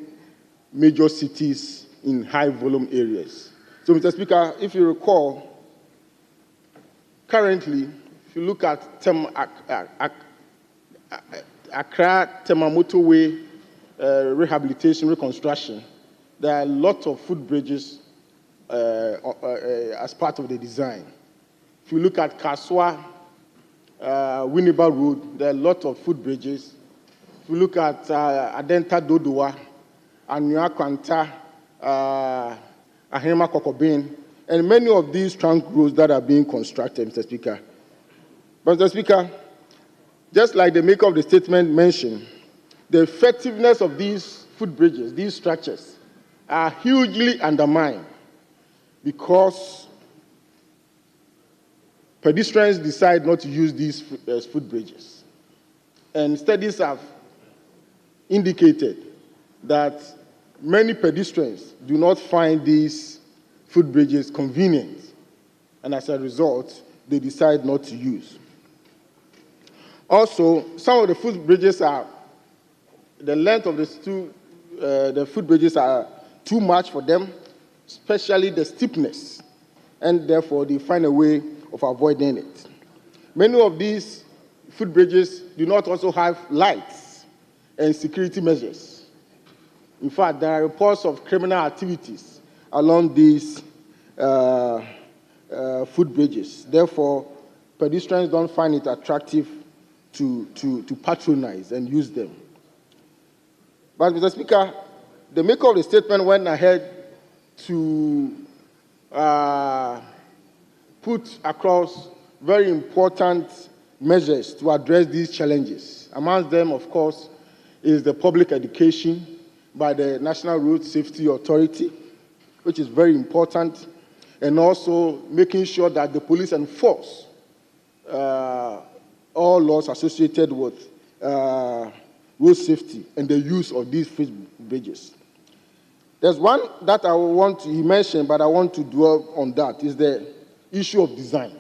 major cities in high-volume areas. So, Mr. Speaker, if you recall, currently, if you look at Accra-Tema motorway rehabilitation, reconstruction, there are a lot of footbridges as part of the design. If you look at Kaswa, Winneba Road, there are a lot of footbridges. If you look at Adenta Dodowa, Anua Kwanta, Ahema Kokobin, and many of these trunk roads that are being constructed, Mr. Speaker. But, Mr. Speaker, just like the maker of the statement mentioned, the effectiveness of these footbridges, these structures, are hugely undermined because pedestrians decide not to use these footbridges. And studies have indicated that many pedestrians do not find these footbridges convenient, and as a result, they decide not to use. Also, some of the footbridges are, the length of the footbridges are too much for them, especially the steepness, and therefore they find a way of avoiding it. Many of these footbridges do not also have lights and security measures. In fact, there are reports of criminal activities along these footbridges. Therefore, pedestrians don't find it attractive to patronize and use them. But, Mr. Speaker, the maker of the statement went ahead to put across very important measures to address these challenges. Amongst them, of course, is the public education by the National Road Safety Authority, which is very important, and also making sure that the police enforce all laws associated with road safety and the use of these footbridges. There's one that I want to mention, but I want to dwell on that, is the issue of design,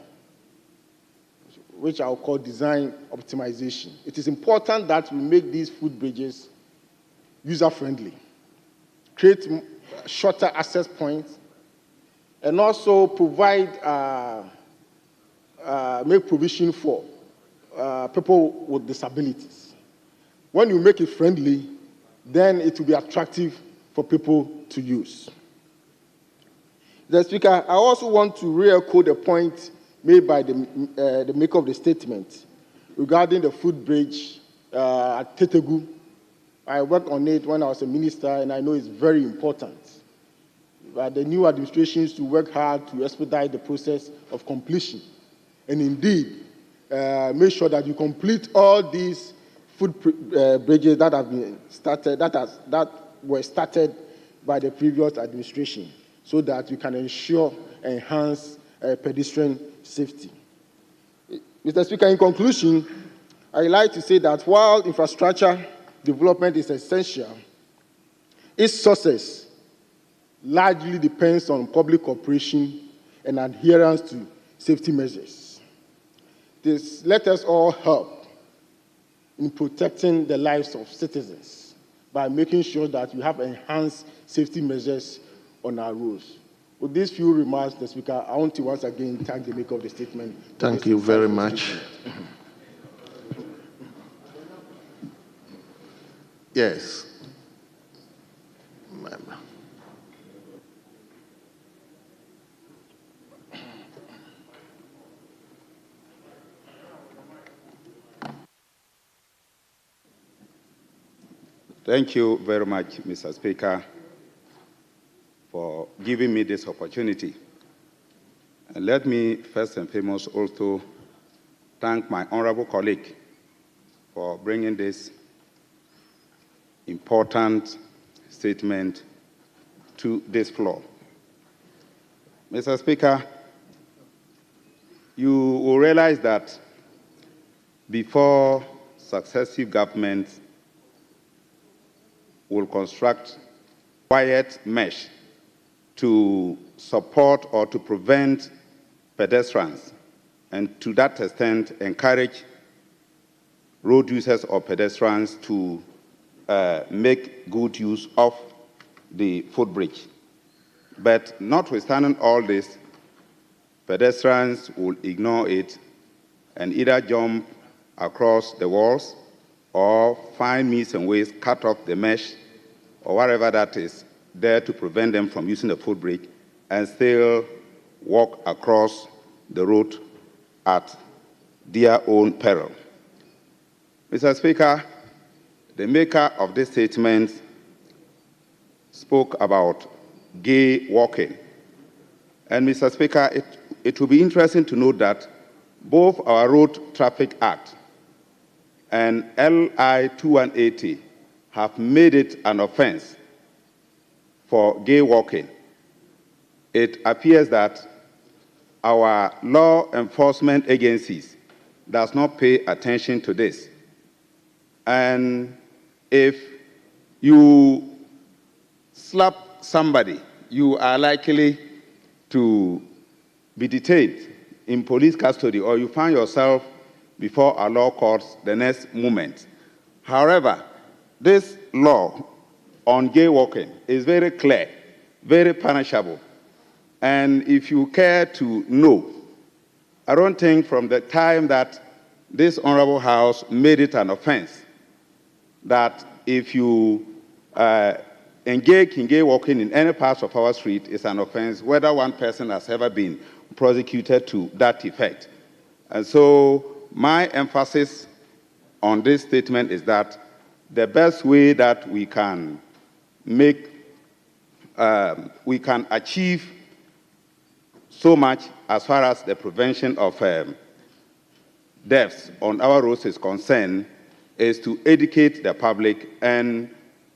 which I'll call design optimization. It is important that we make these footbridges user-friendly, create shorter access points, and also provide, make provision for people with disabilities. When you make it friendly, then it will be attractive for people to use. Mr. Speaker, I also want to re-echo the point made by the maker of the statement regarding the footbridge at Tetegu. I worked on it when I was a minister, and I know it's very important. But the new administration is to work hard to expedite the process of completion, and indeed make sure that you complete all these footbridges that have been started, that were started by the previous administration, so that we can ensure enhanced pedestrian safety. Mr. Speaker, in conclusion, I'd like to say that while infrastructure development is essential, its success largely depends on public cooperation and adherence to safety measures. Let us all help in protecting the lives of citizens by making sure that we have enhanced safety measures on our roads. With these few remarks, Mr. Speaker, I want to once again thank the maker of the statement. Thank you very much. Yes. Thank you very much, Mr. Speaker, for giving me this opportunity. And let me first and foremost also thank my honorable colleague for bringing this important statement to this floor. Mr. Speaker, you will realize that before successive governments will construct quiet mesh to support or to prevent pedestrians, and to that extent encourage road users or pedestrians to make good use of the footbridge. But notwithstanding all this, pedestrians will ignore it and either jump across the walls or find means and ways, cut off the mesh or whatever that is there to prevent them from using the footbridge and still walk across the road at their own peril. Mr. Speaker, the maker of this statement spoke about gay walking. And Mr. Speaker, it will be interesting to note that both our Road Traffic Act and LI 2180 have made it an offense for gay walking. It appears that our law enforcement agencies does not pay attention to this. And if you slap somebody, you are likely to be detained in police custody, or you find yourself before a law courts the next moment. However, this law on gay walking is very clear, very punishable. And if you care to know, I don't think from the time that this Honorable House made it an offense that if you engage in gay walking in any parts of our street, it's an offense, whether one person has ever been prosecuted to that effect. And so my emphasis on this statement is that the best way that we can achieve so much as far as the prevention of deaths on our roads is concerned is to educate the public and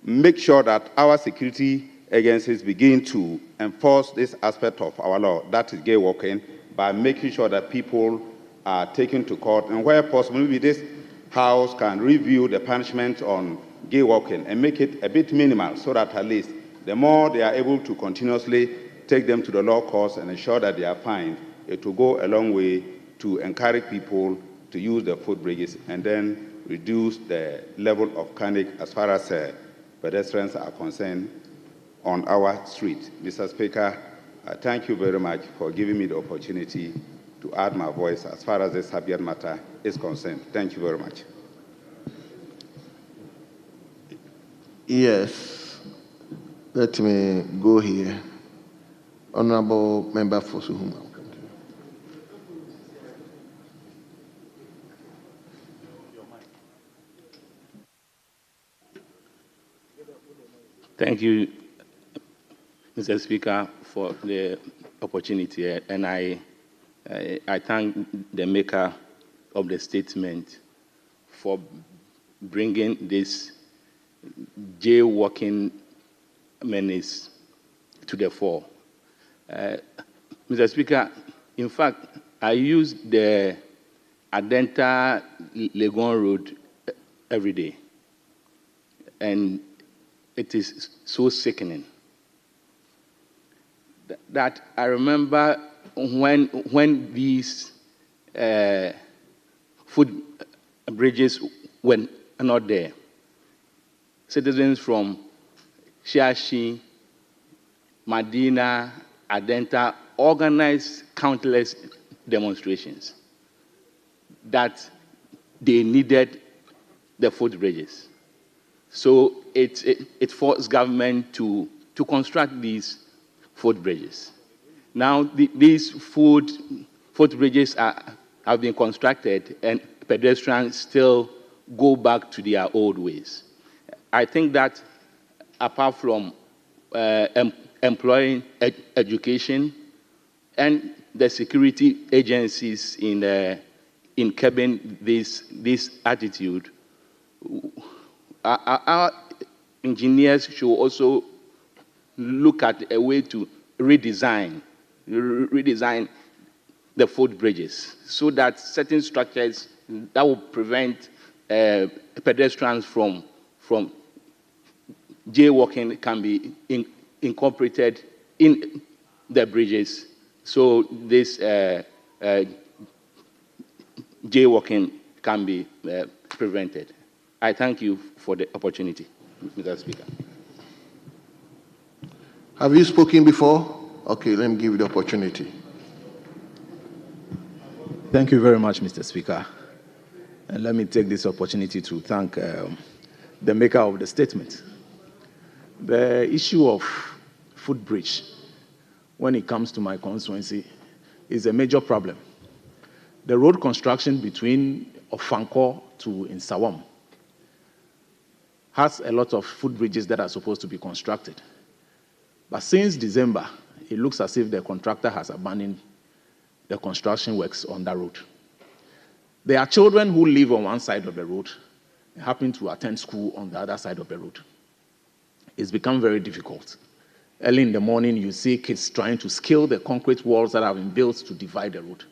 make sure that our security agencies begin to enforce this aspect of our law, that is gay walking, by making sure that people are taken to court, and where possible, maybe this House can review the punishment on gay walking and make it a bit minimal, so that at least the more they are able to continuously take them to the law courts and ensure that they are fined, it will go a long way to encourage people to use the footbridges and then reduce the level of carnage as far as pedestrians are concerned on our street. Mr. Speaker, I thank you very much for giving me the opportunity to add my voice as far as this subject matter is concerned. Thank you very much. Yes. Let me go here. Honorable Member for Suhuma. Thank you, Mr. Speaker, for the opportunity, and I thank the maker of the statement for bringing this jaywalking menace to the fore. Mr. Speaker, in fact, I used the Adenta Legon Road every day. And it is so sickening that I remember when these food bridges were not there, citizens from Shiashi, Medina, Adenta organized countless demonstrations that they needed the food bridges. So it forced government to construct these food bridges. Now these food bridges have been constructed, and pedestrians still go back to their old ways. I think that apart from employing education and the security agencies in curbing this attitude, our engineers should also look at a way to redesign the food bridges so that certain structures that will prevent pedestrians from jaywalking can be incorporated in the bridges, so this jaywalking can be prevented. I thank you for the opportunity, Mr. Speaker. Have you spoken before? Okay, let me give you the opportunity. Thank you very much, Mr. Speaker. And let me take this opportunity to thank the maker of the statement. The issue of footbridge, when it comes to my constituency, is a major problem. The road construction between Ofanko to Nsawam has a lot of footbridges that are supposed to be constructed. But since December, it looks as if the contractor has abandoned the construction works on that road. There are children who live on one side of the road and happen to attend school on the other side of the road. It's become very difficult. Early in the morning, you see kids trying to scale the concrete walls that have been built to divide the road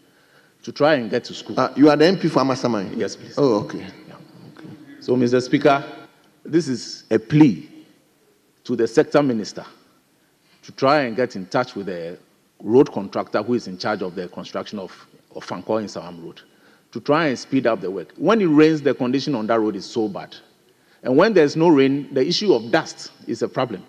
to try and get to school. You are the MP for Amasaman? Yes, please. Oh, okay. Yeah. Okay. So, Mr. Speaker, this is a plea to the sector minister to try and get in touch with the road contractor who is in charge of the construction of Fanko in Sawam Road to try and speed up the work. When it rains, the condition on that road is so bad. And when there's no rain, the issue of dust is a problem.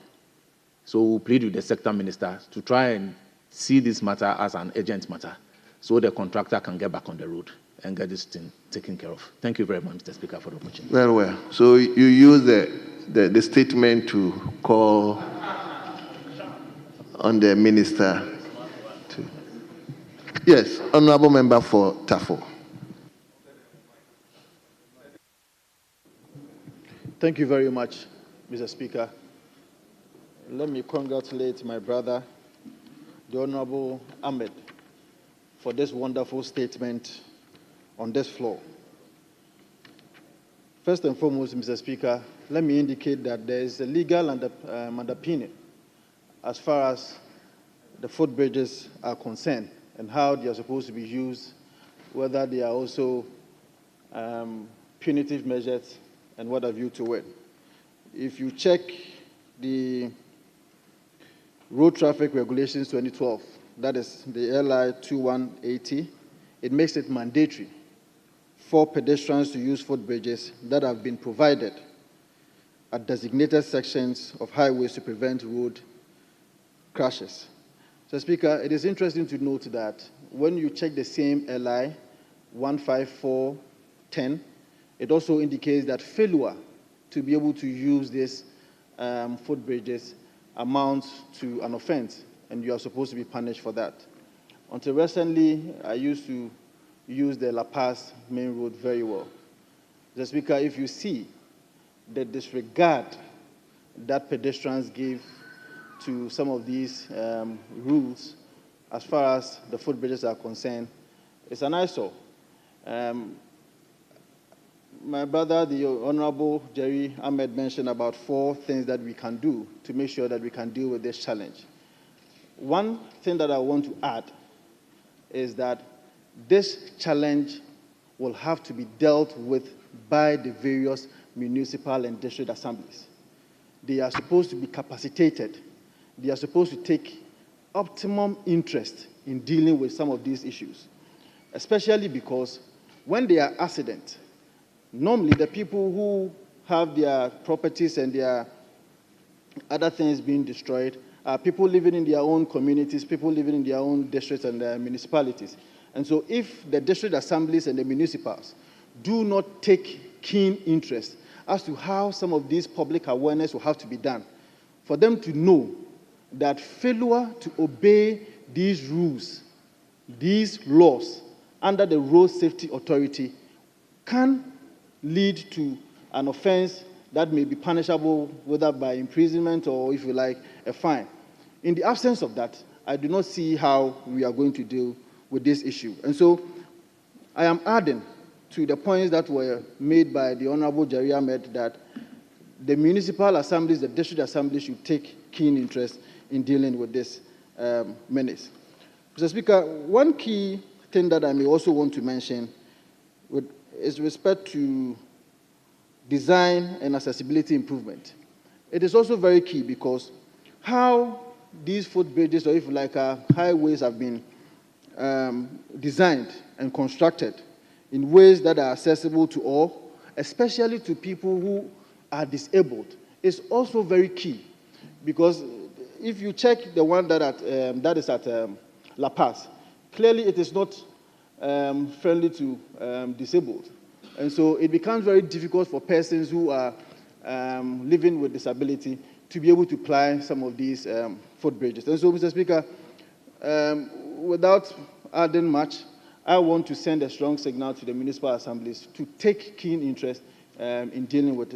So we plead with the sector minister to try and see this matter as an urgent matter so the contractor can get back on the road and get this thing taken care of. Thank you very much, Mr. Speaker, for the opportunity. Very well. So you use the statement to call on the minister to... Yes, Honorable Member for Tafo. Thank you very much, Mr. Speaker. Let me congratulate my brother, the Honorable Ahmed, for this wonderful statement on this floor. First and foremost, Mr. Speaker, let me indicate that there is a legal underpinning as far as the footbridges are concerned and how they are supposed to be used, whether they are also punitive measures and what have you to it. If you check the Road Traffic Regulations 2012, that is the LI 2180, it makes it mandatory for pedestrians to use footbridges that have been provided at designated sections of highways to prevent road crashes. So, Speaker, it is interesting to note that when you check the same LI 15410, it also indicates that failure to be able to use these footbridges amounts to an offense, and you are supposed to be punished for that. Until recently, I used to use the La Paz main road very well. The Speaker, if you see the disregard that pedestrians give to some of these rules as far as the footbridges are concerned, it's an eyesore. My brother, the Honorable Jerry Ahmed, mentioned about 4 things that we can do to make sure that we can deal with this challenge. One thing that I want to add is that this challenge will have to be dealt with by the various municipal and district assemblies. They are supposed to be capacitated. They are supposed to take optimum interest in dealing with some of these issues, especially because when there are accidents, normally the people who have their properties and their other things being destroyed are people living in their own communities, people living in their own districts and municipalities. And so if the district assemblies and the municipals do not take keen interest as to how some of these public awareness will have to be done, for them to know that failure to obey these rules, these laws under the Road Safety Authority can lead to an offense that may be punishable whether by imprisonment or, if you like, a fine. In the absence of that, I do not see how we are going to deal with this issue. And so I am adding to the points that were made by the Honorable Jerry Ahmed that the municipal assemblies, the district assemblies should take keen interest in dealing with this menace. Mr. Speaker, one key thing that I may also want to mention is respect to design and accessibility improvement. It is also very key because how these footbridges, or if you like, highways have been designed and constructed in ways that are accessible to all, especially to people who are disabled, is also very key. Because if you check the one that is at La Paz, clearly it is not friendly to disabled. And so it becomes very difficult for persons who are living with disability to be able to ply some of these footbridges. And so, Mr. Speaker, without adding much, I want to send a strong signal to the municipal assemblies to take keen interest in dealing with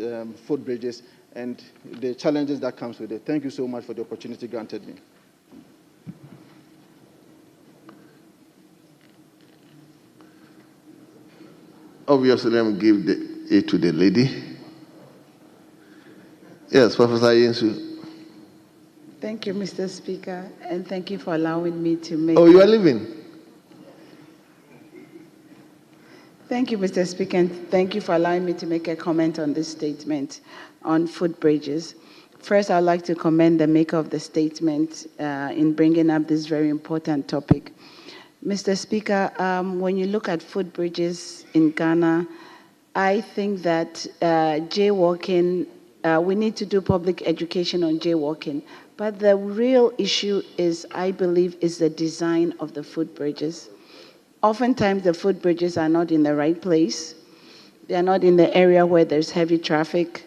footbridges and the challenges that comes with it. Thank you so much for the opportunity granted me. Obviously, let me give it to the lady. Yes, Professor Yensu. Thank you, Mr. Speaker, and thank you for allowing me to make... Oh, you are leaving? Thank you, Mr. Speaker, and thank you for allowing me to make a comment on this statement on footbridges. First, I'd like to commend the maker of the statement in bringing up this very important topic. Mr. Speaker, when you look at footbridges in Ghana, I think that jaywalking, we need to do public education on jaywalking. But the real issue is, I believe, is the design of the footbridges. Oftentimes, the footbridges are not in the right place. They are not in the area where there's heavy traffic.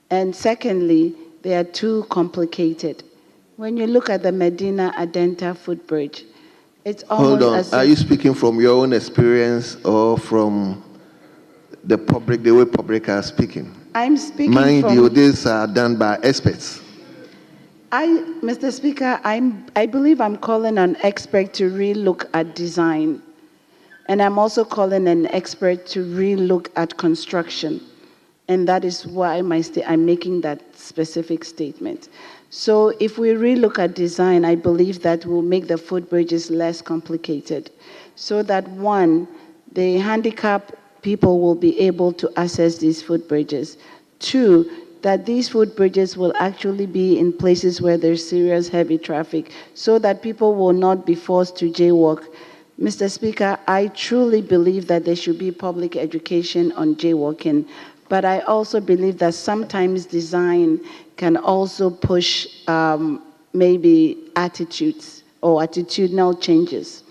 And secondly, they are too complicated. When you look at the Medina Adenta footbridge, it's almost... Hold on. Are you speaking from your own experience or from the public, the way public are speaking? I'm speaking Mind from... you, these are done by experts. Mr. Speaker, I believe I'm calling on expert to re-look at design. And I'm also calling an expert to re-look at construction. And that is why I'm making that specific statement. So if we re-look at design, I believe that will make the footbridges less complicated. So that one, the handicapped people will be able to access these footbridges. Two, that these footbridges will actually be in places where there's serious heavy traffic so that people will not be forced to jaywalk. Mr. Speaker, I truly believe that there should be public education on jaywalking, but I also believe that sometimes design can also push maybe attitudes or attitudinal changes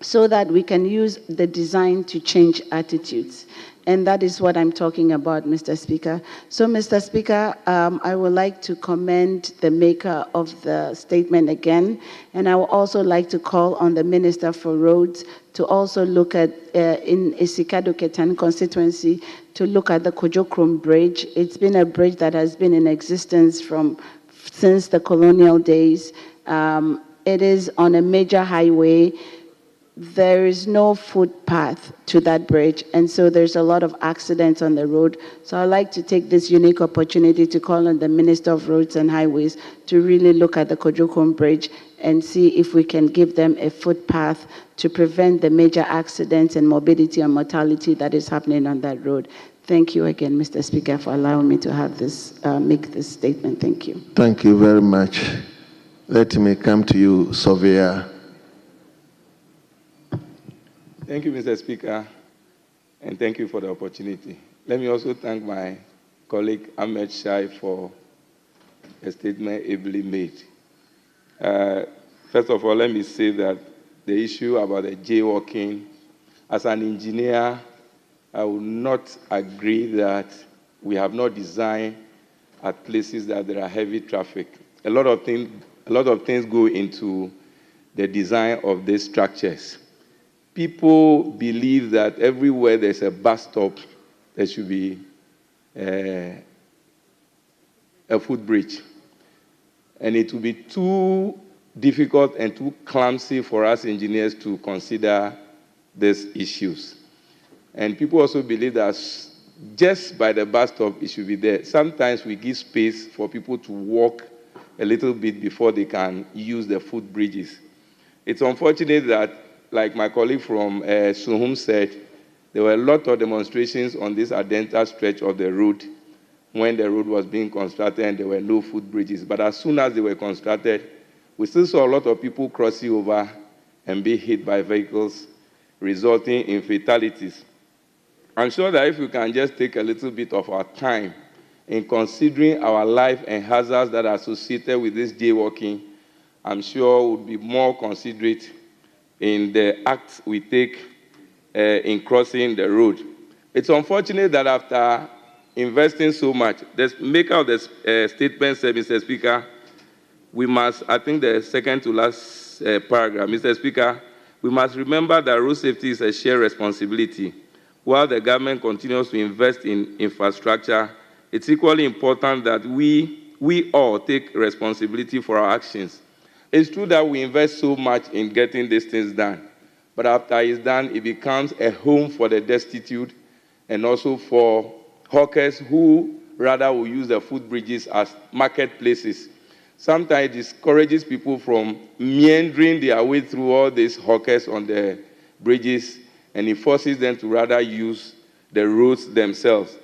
so that we can use the design to change attitudes. And that is what I'm talking about, Mr. Speaker. So, Mr. Speaker, I would like to commend the maker of the statement again, and I would also like to call on the Minister for Roads to also look at, in Isikado Ketan constituency, to look at the Kojokrom Bridge. It's been a bridge that has been in existence since the colonial days. It is on a major highway. There is no footpath to that bridge, and so there's a lot of accidents on the road. So I'd like to take this unique opportunity to call on the Minister of Roads and Highways to really look at the Kojokrom Bridge and see if we can give them a footpath to prevent the major accidents and morbidity and mortality that is happening on that road. Thank you again, Mr. Speaker, for allowing me to have this, make this statement. Thank you. Thank you very much. Let me come to you, Surveyor. Thank you, Mr. Speaker, and thank you for the opportunity. Let me also thank my colleague Ahmed Shai for a statement ably made. First of all, let me say that the issue about the jaywalking, as an engineer, I would not agree that we have not designed at places that there are heavy traffic. A lot of things go into the design of these structures. People believe that everywhere there's a bus stop, there should be a footbridge. And it will be too difficult and too clumsy for us engineers to consider these issues. And people also believe that just by the bus stop, it should be there. Sometimes we give space for people to walk a little bit before they can use the footbridges. It's unfortunate that, like my colleague from Suhum said, there were a lot of demonstrations on this identical stretch of the road when the road was being constructed and there were no footbridges. But as soon as they were constructed, we still saw a lot of people crossing over and be hit by vehicles, resulting in fatalities. I'm sure that if we can just take a little bit of our time in considering our life and hazards that are associated with this jaywalking, I'm sure we'll be more considerate in the acts we take in crossing the road. It's unfortunate that after investing so much, the maker of the statement said, Mr. Speaker, we must, I think the second to last paragraph, Mr. Speaker, we must remember that road safety is a shared responsibility. While the government continues to invest in infrastructure, it's equally important that we all take responsibility for our actions. It's true that we invest so much in getting these things done, but after it's done, it becomes a home for the destitute and also for hawkers who rather will use the footbridges as marketplaces. Sometimes it discourages people from meandering their way through all these hawkers on the bridges, and it forces them to rather use the roads themselves.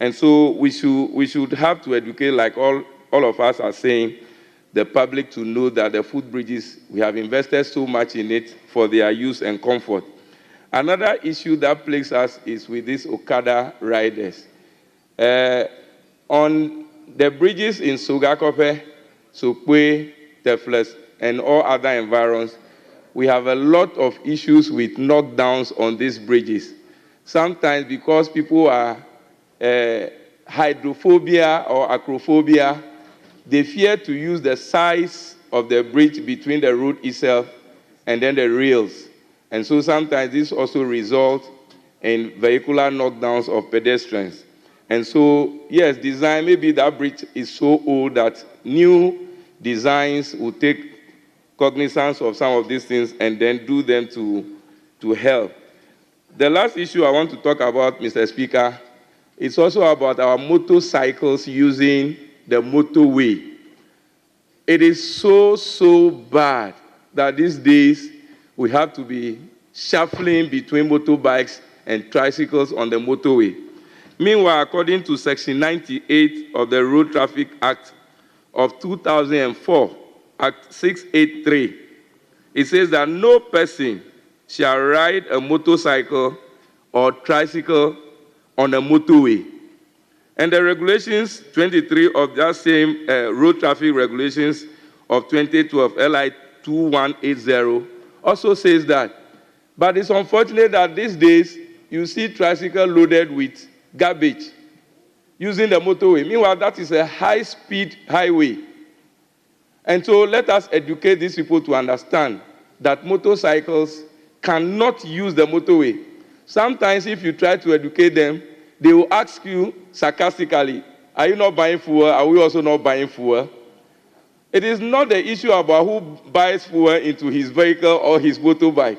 And so we should have to educate, like all of us are saying, the public to know that the footbridges, we have invested so much in it for their use and comfort. Another issue that plagues us is with these Okada riders. On the bridges in Sogakope, Sokwe, Tefles, and all other environs, we have a lot of issues with knockdowns on these bridges. Sometimes because people are hydrophobia or acrophobia, they fear to use the size of the bridge between the road itself and then the rails. And so sometimes this also results in vehicular knockdowns of pedestrians. And so, yes, design, maybe that bridge is so old that new designs will take cognizance of some of these things and then do them to help. The last issue I want to talk about, Mr. Speaker, is also about our motorcycles using the motorway. It is so bad that these days we have to be shuffling between motorbikes and tricycles on the motorway. Meanwhile, according to Section 98 of the Road Traffic Act of 2004, Act 683, it says that no person shall ride a motorcycle or tricycle on a motorway. And the regulations 23 of that same road traffic regulations of 2012, LI 2180, also says that. But it's unfortunate that these days you see tricycle loaded with garbage using the motorway. Meanwhile, that is a high-speed highway. And so let us educate these people to understand that motorcycles cannot use the motorway. Sometimes if you try to educate them, they will ask you sarcastically, are you not buying fuel? Are we also not buying fuel? It is not the issue about who buys fuel into his vehicle or his motorbike,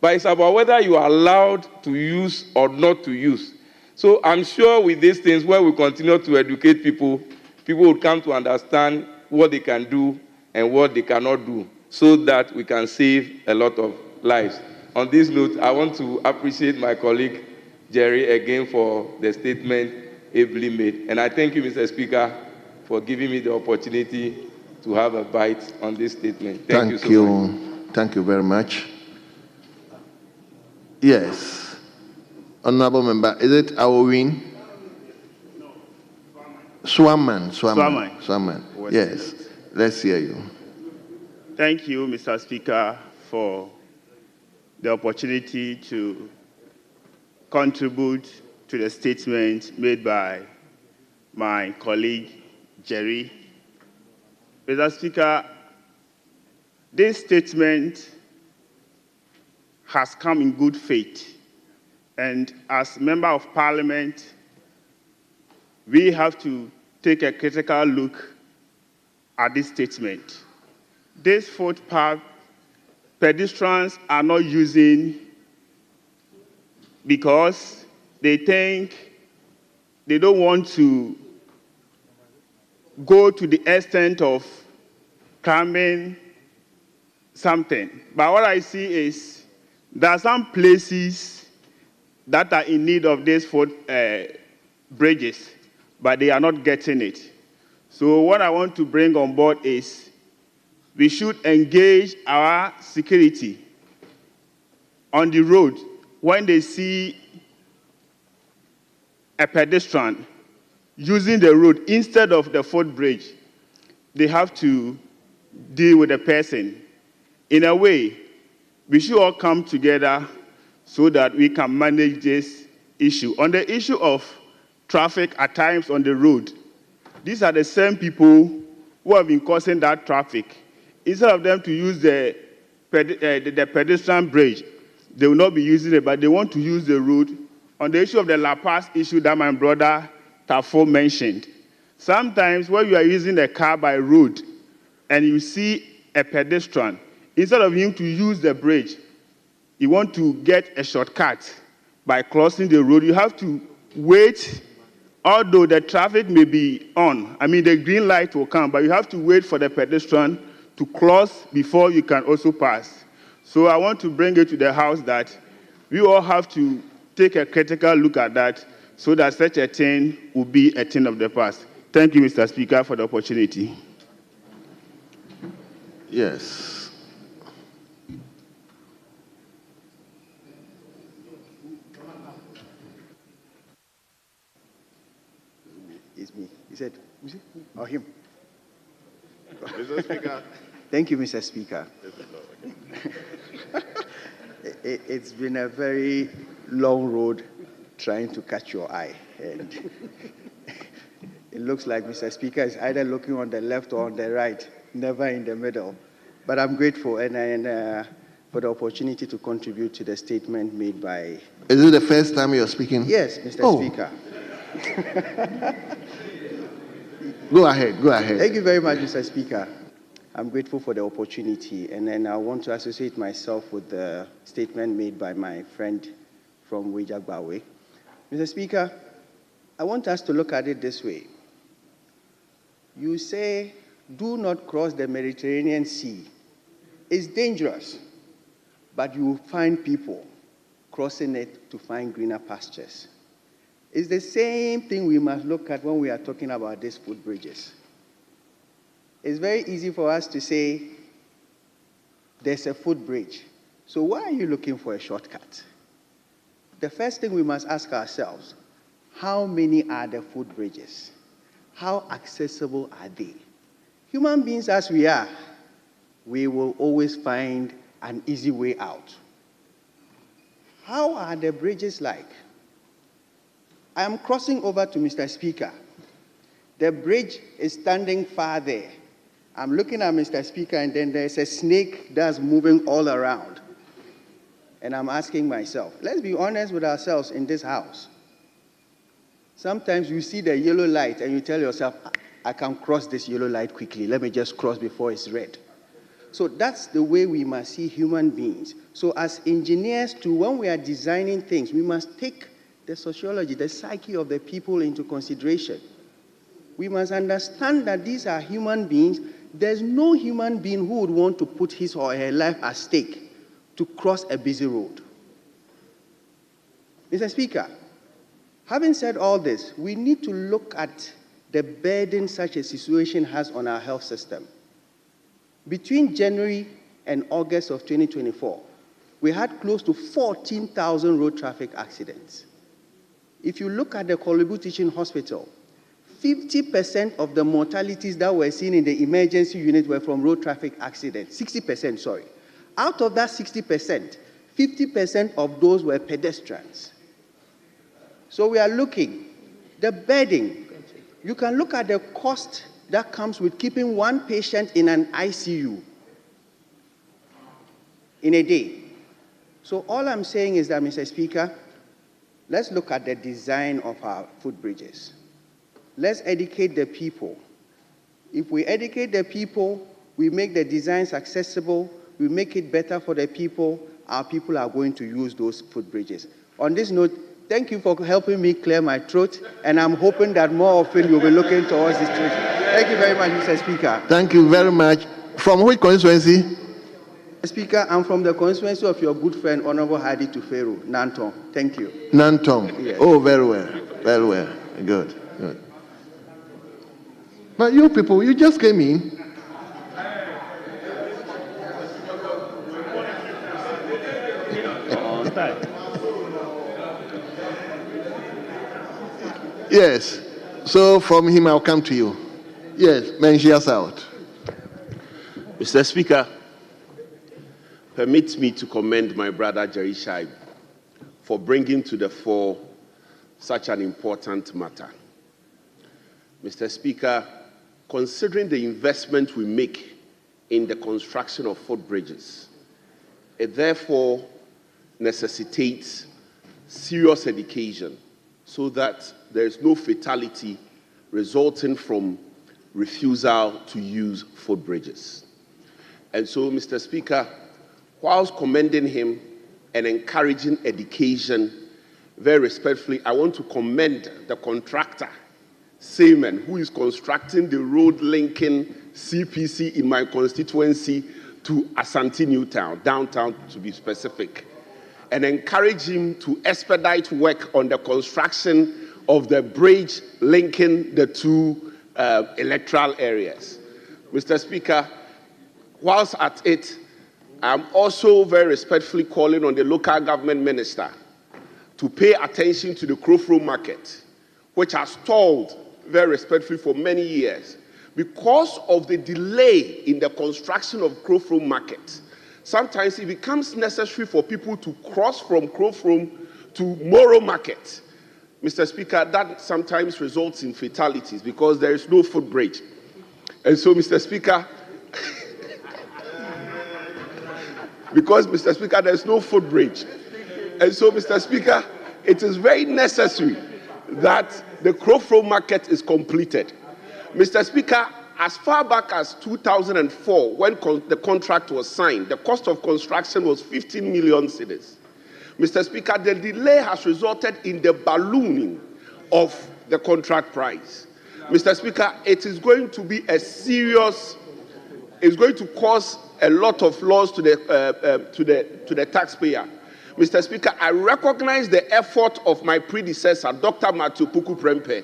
but it's about whether you are allowed to use or not to use. So I'm sure with these things, when we continue to educate people, people will come to understand what they can do and what they cannot do. so that we can save a lot of lives. On this note, I want to appreciate my colleague Jerry again for the statement ably made. And I thank you, Mr. Speaker, for giving me the opportunity to have a bite on this statement. Thank you so much. Thank you very much. Yes. Honorable Member, is it Awowin? Swaman. Yes. Let's hear you. Thank you, Mr. Speaker, for the opportunity to contribute to the statement made by my colleague, Jerry. Mr. Speaker, this statement has come in good faith. And as Member of Parliament, we have to take a critical look at this statement. This footpath, pedestrians are not using because they think they don't want to go to the extent of climbing something. But what I see is there are some places that are in need of these bridges, but they are not getting it. So what I want to bring on board is we should engage our security on the road when they see a pedestrian using the road instead of the footbridge. They have to deal with the person. In a way, we should all come together so that we can manage this issue. On the issue of traffic at times on the road, these are the same people who have been causing that traffic. Instead of them to use the pedestrian bridge, they will not be using it, but they want to use the road. On the issue of the La Paz issue that my brother Tafo mentioned, sometimes when you are using a car by road and you see a pedestrian, instead of him to use the bridge, you want to get a shortcut by crossing the road. You have to wait, although the traffic may be on. I mean, the green light will come, but you have to wait for the pedestrian to cross before you can also pass. So I want to bring it to the House that we all have to take a critical look at that so that such a thing will be a thing of the past. Thank you, Mr. Speaker, for the opportunity. Yes. It's me. He said, or him? Mr. Speaker. Thank you, Mr. Speaker. It's been a very long road trying to catch your eye. And it looks like Mr. Speaker is either looking on the left or on the right, never in the middle. But I'm grateful and for the opportunity to contribute to the statement made by... Is it the first time you're speaking? Yes, Mr. Speaker. Go ahead. Thank you very much, Mr. Speaker. I'm grateful for the opportunity, and then I want to associate myself with the statement made by my friend from Wejagbawe. Mr. Speaker, I want us to look at it this way. You say, do not cross the Mediterranean Sea. It's dangerous, but you will find people crossing it to find greener pastures. It's the same thing we must look at when we are talking about these footbridges. It's very easy for us to say, there's a footbridge. So why are you looking for a shortcut? The first thing we must ask ourselves, how many are the footbridges? How accessible are they? Human beings as we are, we will always find an easy way out. How are the bridges like? I am crossing over to Mr. Speaker. The bridge is standing far there. I'm looking at Mr. Speaker, and then there's a snake that's moving all around. And I'm asking myself, let's be honest with ourselves in this house. Sometimes you see the yellow light and you tell yourself, I can cross this yellow light quickly. Let me just cross before it's red. So that's the way we must see human beings. So as engineers too, when we are designing things, we must take the sociology, the psyche of the people into consideration. We must understand that these are human beings. There's no human being who would want to put his or her life at stake to cross a busy road. Mr. Speaker, having said all this, we need to look at the burden such a situation has on our health system. Between January and August of 2024, we had close to 14,000 road traffic accidents. If you look at the Kolebu Teaching Hospital, 50% of the mortalities that were seen in the emergency unit were from road traffic accidents. 60%, sorry. Out of that 60%, 50% of those were pedestrians. So we are looking, the burden, you can look at the cost that comes with keeping one patient in an ICU in a day. So all I'm saying is that, Mr. Speaker, let's look at the design of our footbridges. Let's educate the people. If we educate the people, we make the designs accessible, we make it better for the people, our people are going to use those footbridges. On this note, thank you for helping me clear my throat, and I'm hoping that more often you'll be looking towards this situation. Thank you very much, Mr. Speaker. Thank you very much. From which constituency? Mr. Speaker, I'm from the constituency of your good friend, Honorable Hadi Tufero, Nanton. Thank you. Nanton. Yes. Oh, very well. Very well. Good. Good. But you people, you just came in. Yes. So from him, I'll come to you. Yes, mention us out. Mr. Speaker, permit me to commend my brother Jerry Shaib for bringing to the fore such an important matter. Mr. Speaker, considering the investment we make in the construction of footbridges, it therefore necessitates serious education so that there is no fatality resulting from refusal to use footbridges. And so, Mr. Speaker, whilst commending him and encouraging education, very respectfully, I want to commend the contractor, Seaman, who is constructing the road linking CPC in my constituency to Asante Newtown, downtown to be specific, and encourage him to expedite work on the construction of the bridge linking the two electoral areas. Mr. Speaker, whilst at it, I'm also very respectfully calling on the local government minister to pay attention to the Krofro market, which has stalled very respectfully for many years. Because of the delay in the construction of Krofro market, sometimes it becomes necessary for people to cross from Krofro to Moro market. Mr. Speaker, that sometimes results in fatalities because there is no footbridge. And so, Mr. Speaker, because, Mr. Speaker, there is no footbridge. And so, Mr. Speaker, it is very necessary that the Krofro market is completed. Mr. Speaker, as far back as 2004, when the contract was signed, the cost of construction was 15 million cedis. Mr. Speaker, the delay has resulted in the ballooning of the contract price. Mr. Speaker, it is going to be a serious, it's going to cause a lot of loss to the taxpayer. Mr. Speaker, I recognize the effort of my predecessor, Dr. Matthew Puku Prempeh,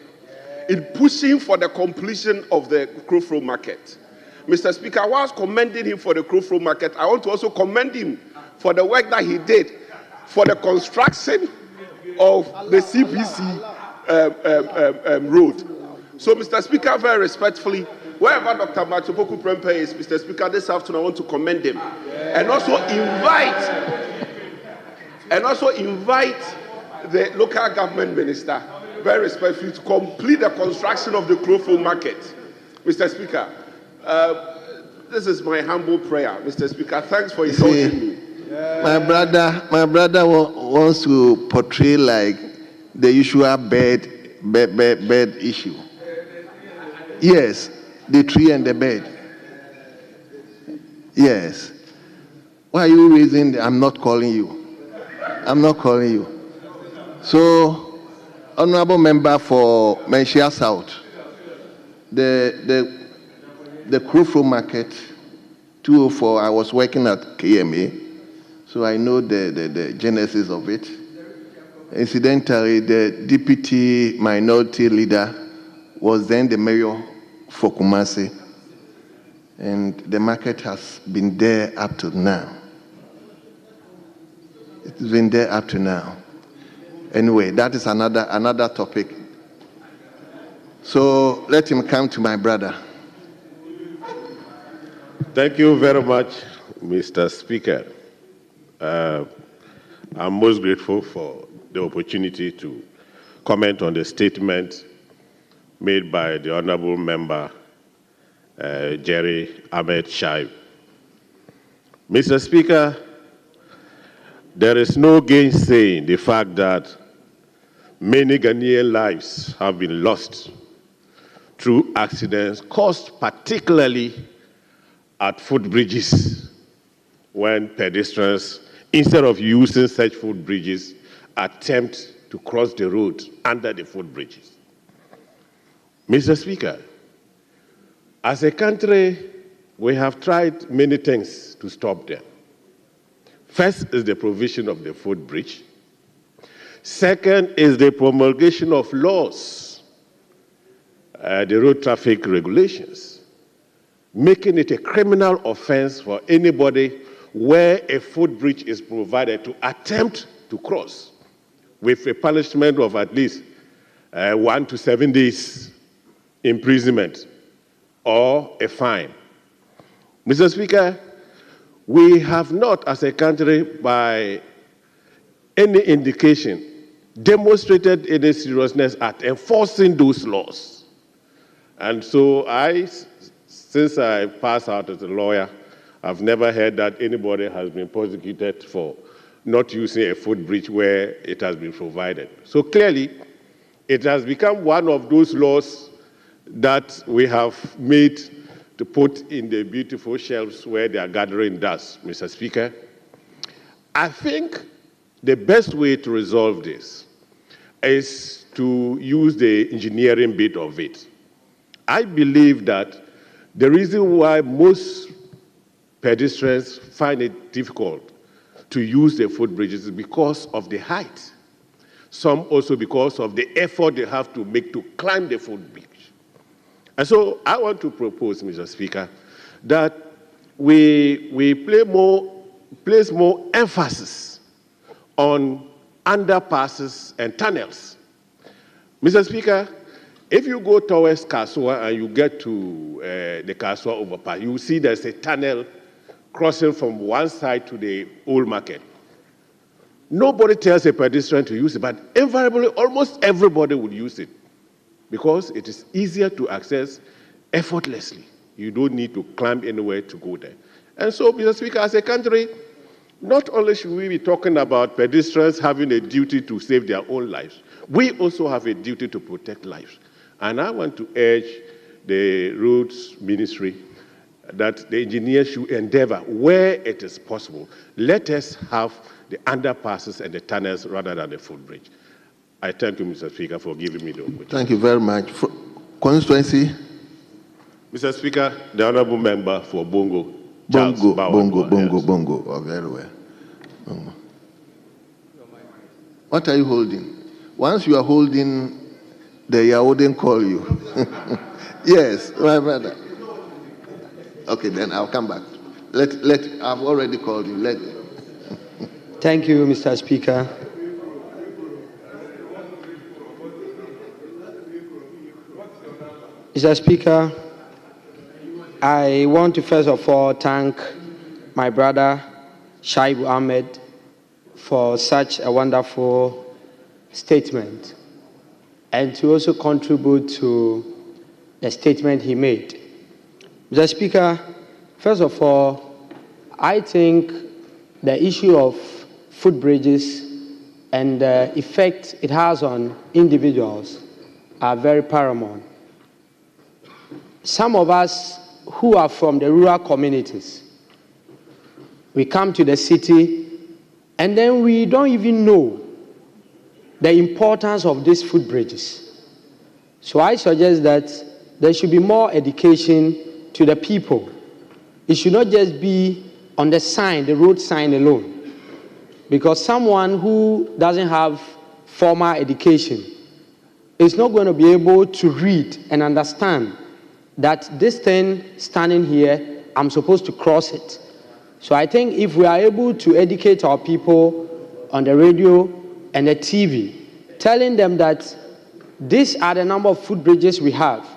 in pushing for the completion of the Krofro market. Mr. Speaker, whilst commending him for the Krofro market, I want to also commend him for the work that he did for the construction of the CPC road. So, Mr. Speaker, very respectfully, wherever Dr. Matthew Puku Prempeh is, Mr. Speaker, this afternoon I want to commend him and also invite the local government minister, very respectfully, to complete the construction of the Krofro market. Mr. Speaker, this is my humble prayer. Mr. Speaker, thanks for indulging me. My brother wants to portray like the usual bed issue. Yes, the tree and the bed. Yes. Why are you raising? I'm not calling you. I'm not calling you. So, Honorable Member for Menchia South, the the Krofro Market, 204, I was working at KMA, so I know the genesis of it. Incidentally, the deputy minority leader was then the mayor for Kumasi, and the market has been there up to now. It's been there up to now. Anyway, that is another topic. So let him come to my brother. Thank you very much, Mr. Speaker. I'm most grateful for the opportunity to comment on the statement made by the Honorable Member, Jerry Ahmed Shaib. Mr. Speaker, there is no gainsaying the fact that many Ghanaian lives have been lost through accidents caused particularly at footbridges when pedestrians, instead of using such footbridges, attempt to cross the road under the footbridges. Mr. Speaker, as a country, we have tried many things to stop them. First is the provision of the footbridge. Second is the promulgation of laws, the road traffic regulations, making it a criminal offense for anybody where a footbridge is provided to attempt to cross, with a punishment of at least 1 to 7 days imprisonment or a fine. Mr. Speaker, we have not, as a country, by any indication, demonstrated any seriousness at enforcing those laws. And so since I passed out as a lawyer, I've never heard that anybody has been prosecuted for not using a footbridge where it has been provided. So clearly, it has become one of those laws that we have made to put in the beautiful shelves where they are gathering dust, Mr. Speaker. I think the best way to resolve this is to use the engineering bit of it. I believe that the reason why most pedestrians find it difficult to use the footbridges is because of the height. Some also because of the effort they have to make to climb the footbridge. And so I want to propose, Mr. Speaker, that we place more emphasis on underpasses and tunnels. Mr. Speaker, if you go towards Kasua and you get to the Kasua overpass, you will see there's a tunnel crossing from one side to the old market. Nobody tells a pedestrian to use it, but invariably, almost everybody would use it because it is easier to access effortlessly. You don't need to climb anywhere to go there. And so, Mr. Speaker, as a country, not only should we be talking about pedestrians having a duty to save their own lives, we also have a duty to protect lives. And I want to urge the Roads Ministry that the engineers should endeavor, where it is possible, let us have the underpasses and the tunnels rather than the footbridge. I thank you, Mr. Speaker, for giving me the opportunity. Thank you very much. Constituency? Mr. Speaker, the Honourable Member for Bongo. Bongo. Oh, very well. Bongo. What are you holding? Once you are holding, the Yahoo call you. Yes, my brother. Okay, then I'll come back. I've already called you. Thank you, Mr. Speaker. Mr. Speaker, I want to first of all thank my brother Shaib Ahmed for such a wonderful statement and to also contribute to the statement he made. Mr. Speaker, first of all, I think the issue of footbridges and the effect it has on individuals are very paramount. Some of us who are from the rural communities, we come to the city and then we don't even know the importance of these footbridges. So I suggest that there should be more education to the people. It should not just be on the sign, the road sign alone. Because someone who doesn't have formal education is not going to be able to read and understand that this thing standing here, I'm supposed to cross it. So I think if we are able to educate our people on the radio and the TV, telling them that these are the number of footbridges we have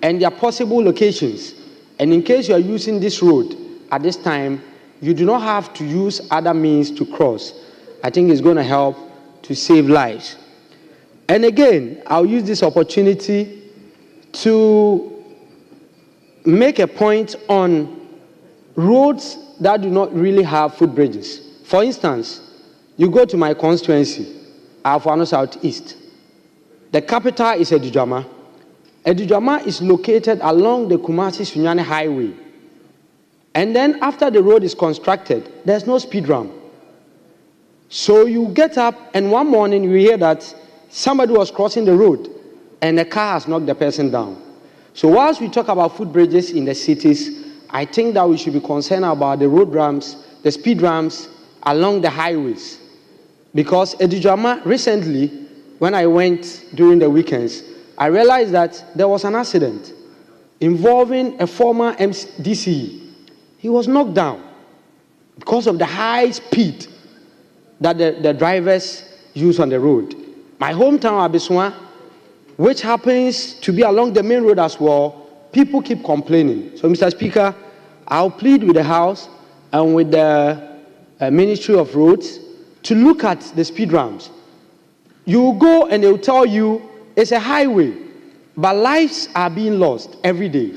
and their possible locations, and in case you are using this road at this time, you do not have to use other means to cross. I think it's going to help to save lives. And again, I'll use this opportunity to make a point on roads that do not really have footbridges. For instance, you go to my constituency, Afano Southeast. The capital is Edujama. Edujama is located along the Kumasi-Sunyani Highway. And then after the road is constructed, there's no speed ramp. So you get up and one morning you hear that somebody was crossing the road and a car has knocked the person down. So whilst we talk about footbridges in the cities, I think that we should be concerned about the road ramps, the speed ramps along the highways. Because Edujama recently, when I went during the weekends, I realized that there was an accident involving a former DCE. He was knocked down because of the high speed that the drivers use on the road. My hometown, Abiswa, which happens to be along the main road as well, people keep complaining. So, Mr. Speaker, I'll plead with the House and with the Ministry of Roads to look at the speed ramps. You go and they'll tell you it's a highway, but lives are being lost every day.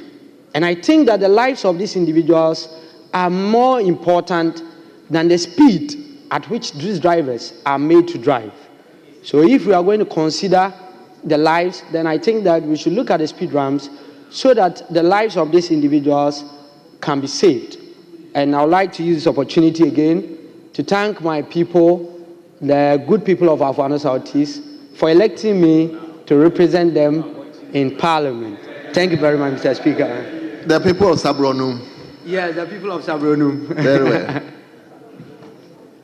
And I think that the lives of these individuals are more important than the speed at which these drivers are made to drive. So if we are going to consider the lives, then I think that we should look at the speed ramps so that the lives of these individuals can be saved. And I would like to use this opportunity again to thank my people, the good people of Afano Southeast, for electing me to represent them in Parliament. Thank you very much, Mr. Speaker. The people of Sabronum. Yes, the people of Sabronum. Very well.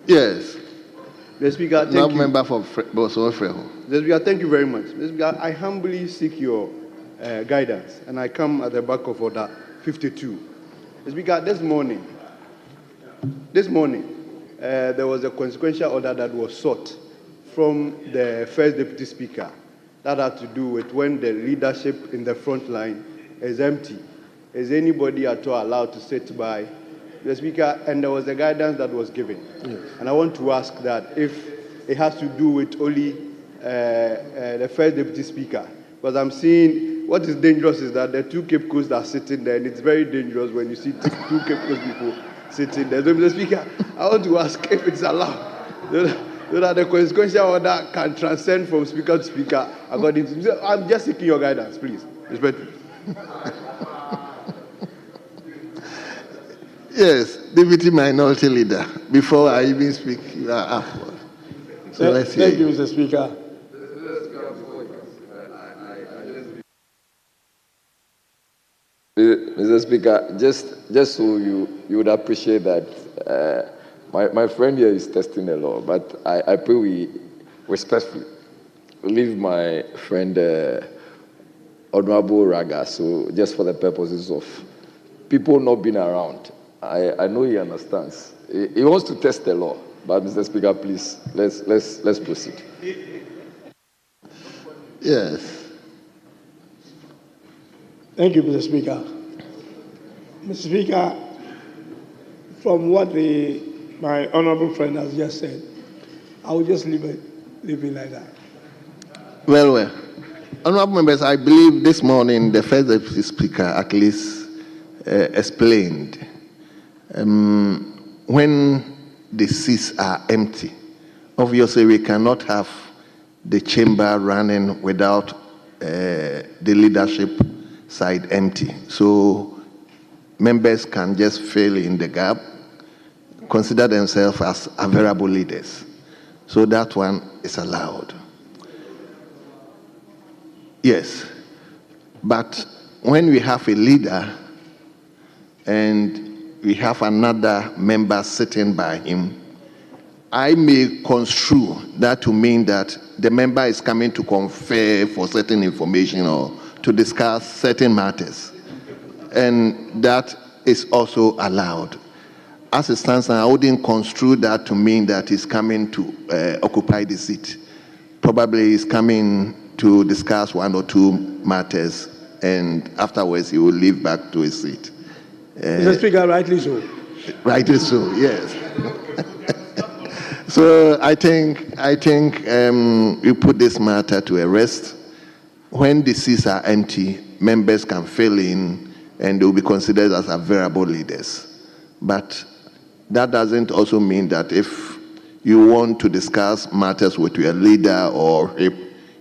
Yes. Mr. Speaker, thank you. Member for Mr. Speaker, thank you very much. Mr. Speaker, I humbly seek your guidance, and I come at the back of Order 52. Mr. Speaker, this morning, there was a consequential order that was sought from the First Deputy Speaker that had to do with when the leadership in the front line is empty. Is anybody at all allowed to sit by the Speaker? And there was a guidance that was given. Yes. And I want to ask that if it has to do with only the First Deputy Speaker, because I'm seeing what is dangerous is that the two Cape Coast are sitting there, and it's very dangerous when you see two Cape Coast people sitting there. So, Mr. Speaker, I want to ask if it's allowed so that the consequential order can transcend from speaker to speaker according to. I'm just seeking your guidance, please. Respectfully. Yes, Deputy Minority Leader. Before I even speak, you are up. So let's hear Thank you, Mr. Speaker. Mr. Speaker, just so you would appreciate that my friend here is testing the law, but I pray we respectfully leave my friend Honorable Raga, so just for the purposes of people not being around. I know he understands. He wants to test the law, but Mr. Speaker, please let's proceed. Yes. Thank you, Mr. Speaker. Mr. Speaker, from what my honorable friend has just said, I will just leave it like that. Well. Honorable members, I believe this morning the First Deputy Speaker at least explained when the seats are empty, obviously we cannot have the chamber running without the leadership side empty. So members can just fill in the gap, consider themselves as available leaders. So that one is allowed. Yes, but when we have a leader and we have another member sitting by him, I may construe that to mean that the member is coming to confer for certain information or to discuss certain matters. And that is also allowed. As it stands now, I wouldn't construe that to mean that he's coming to occupy the seat. Probably he's coming to discuss one or two matters, and afterwards he will leave back to his seat. Mr. Speaker, rightly so. Rightly so, yes. So I think we put this matter to a rest. When the seats are empty, members can fill in and they will be considered as available leaders. But that doesn't also mean that if you want to discuss matters with your leader or if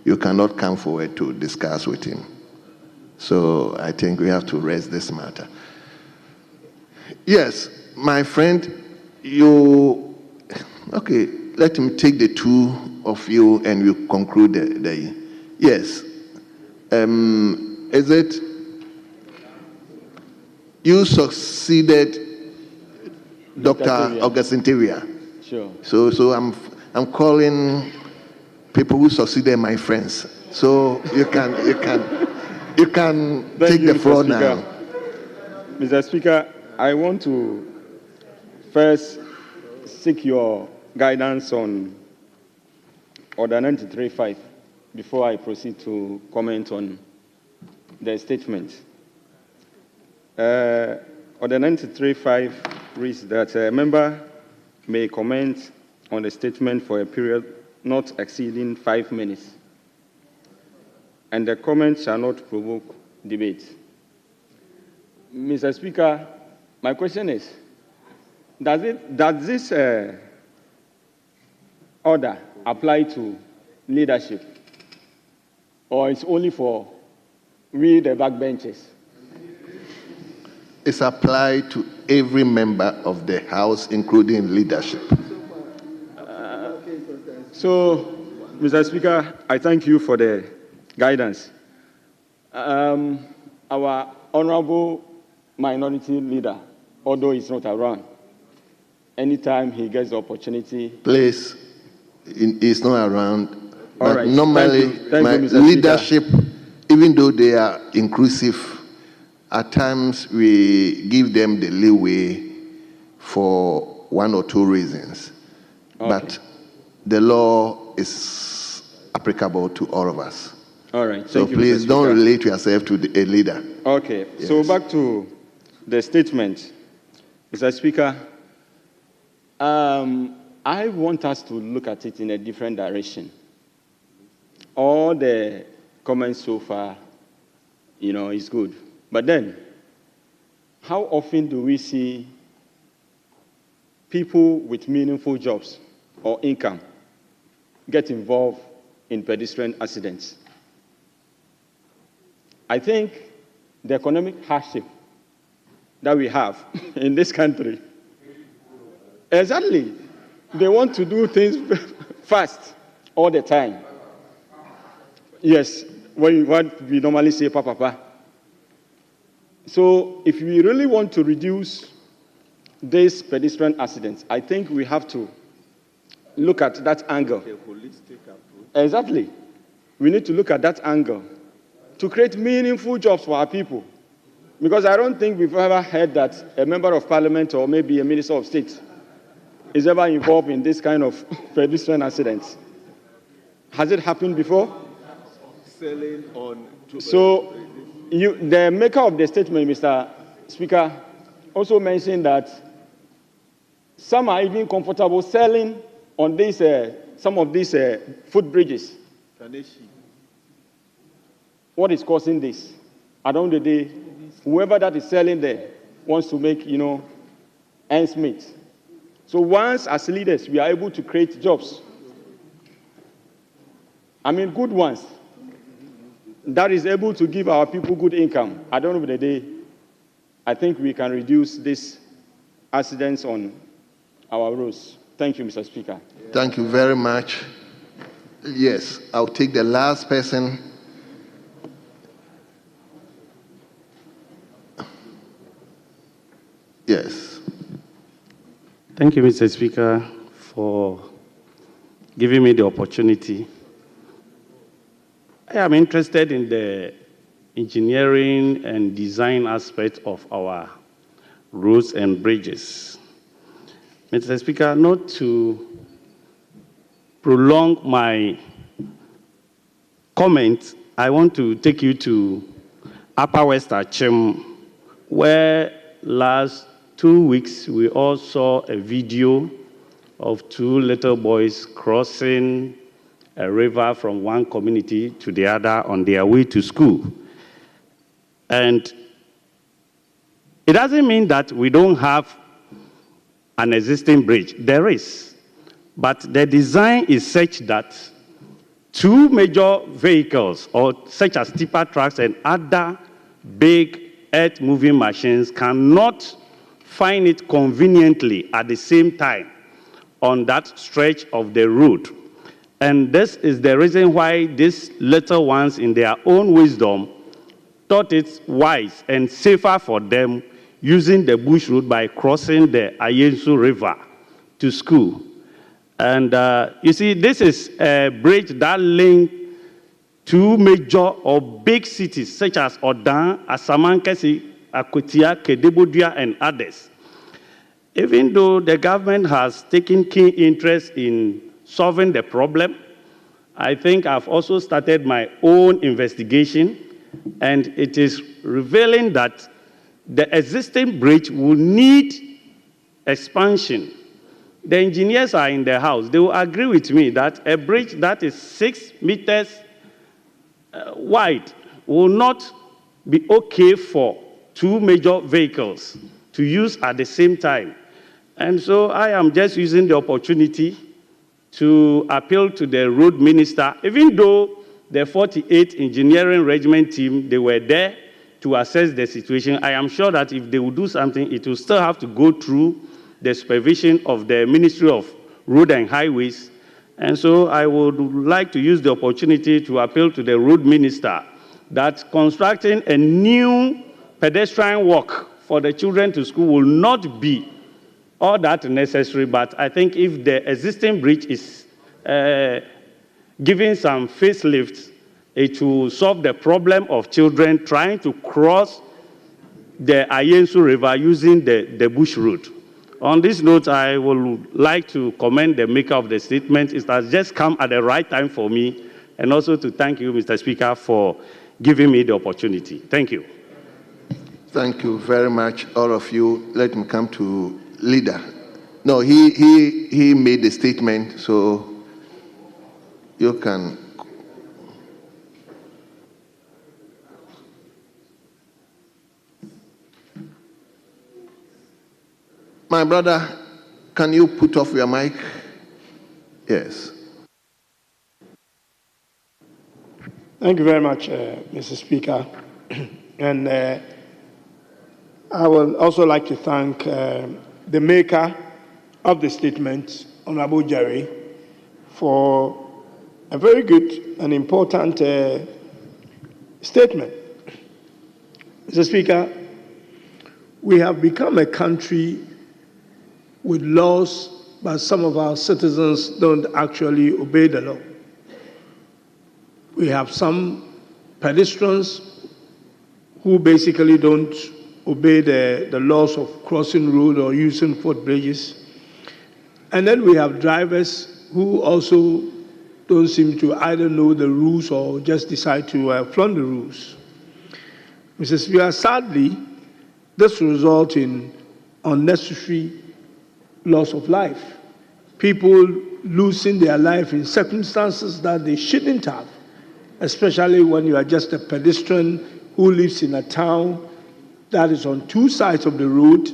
you cannot come forward to discuss with him. So I think we have to raise this matter. Yes, my friend, okay, let me take the two of you and we conclude the yes. Is it you succeeded Dr. Augustine Tavia? Sure. So I'm calling people who succeeded my friends. So you can take the floor now. Mr. Speaker, I want to first seek your guidance on Order 93.5 before I proceed to comment on the statement. Order 93.5 reads that a member may comment on the statement for a period not exceeding 5 minutes, and the comment shall not provoke debate. Mr. Speaker, my question is, does this order apply to leadership, or it's only for we, the backbenchers? It's applied to every member of the House, including leadership. So, Mr. Speaker, I thank you for the guidance. Our honorable minority leader, although he's not around, anytime he gets the opportunity. Please, he's not around. All but right. normally, Thank you, my Mr. leadership, even though they are inclusive, at times we give them the leeway for one or two reasons. Okay. But the law is applicable to all of us. All right. So Thank you, please Mr. don't Speaker. relate yourself to a leader. Okay. Yes. So back to the statement. Mr. Speaker, I want us to look at it in a different direction. All the comments so far, is good. But then, how often do we see people with meaningful jobs or income get involved in pedestrian accidents? I think the economic hardship that we have in this country, exactly, they want to do things fast all the time. Yes, what we normally say, papa. So if we really want to reduce these pedestrian accidents, I think we have to look at that angle. Exactly. We need to look at that angle to create meaningful jobs for our people. Because I don't think we've ever heard that a member of parliament or maybe a minister of state is ever involved in this kind of pedestrian accidents. Has it happened before? Selling on. So the maker of the statement, Mr. Speaker, also mentioned that some are even comfortable selling on these, some of these footbridges. What is causing this? At the end of the day, whoever that is selling there wants to make, ends meet. So once, as leaders, we are able to create jobs, good ones, that is able to give our people good income, at the end of the day, I think we can reduce these accidents on our roads. Thank you, Mr. Speaker. Thank you very much. Yes, I'll take the last person. Yes. Thank you, Mr. Speaker, for giving me the opportunity. I am interested in the engineering and design aspect of our roads and bridges. Mr. Speaker, not to prolong my comment, I want to take you to Upper West Achim, where last 2 weeks we all saw a video of 2 little boys crossing a river from one community to the other on their way to school. And it doesn't mean that we don't have an existing bridge. There is. But the design is such that 2 major vehicles, or such as tipper trucks and other big earth-moving machines, cannot find it conveniently at the same time on that stretch of the road. And this is the reason why these little ones, in their own wisdom, thought it's wise and safer for them using the bush road by crossing the Ayensu River to school. And you see, this is a bridge that links 2 major or big cities such as Odan, Asamankesi, Akotia, Kedebodua, and others. Even though the government has taken keen interest in solving the problem, I think I've also started my own investigation, and it is revealing that the existing bridge will need expansion. The engineers are in the house. They will agree with me that a bridge that is 6 meters wide will not be okay for 2 major vehicles to use at the same time. And so I am just using the opportunity to appeal to the road minister, even though the 48th Engineering Regiment team, they were there to assess the situation. I am sure that if they will do something, it will still have to go through the supervision of the Ministry of Road and Highways. And so I would like to use the opportunity to appeal to the road minister that constructing a new pedestrian walk for the children to school will not be all that necessary, but I think if the existing bridge is given some facelift, it will solve the problem of children trying to cross the Ayensu River using the bush route. On this note, I would like to commend the maker of the statement. It has just come at the right time for me, and also to thank you, Mr. Speaker, for giving me the opportunity. Thank you. Thank you very much, all of you. Let me come to leader. No, he made the statement, so you can. My brother, can you put off your mic? Yes. Thank you very much, Mr. Speaker. And I would also like to thank the maker of the statement, Honorable Jerry, for a very good and important statement. Mr. Speaker, we have become a country with laws, but some of our citizens don't actually obey the law. We have some pedestrians who basically don't obey the laws of crossing road or using footbridges. And then we have drivers who also don't seem to either know the rules or just decide to flaunt the rules. Mr. Speaker, sadly, this results in unnecessary loss of life. People losing their life in circumstances that they shouldn't have, especially when you are just a pedestrian who lives in a town that is on 2 sides of the road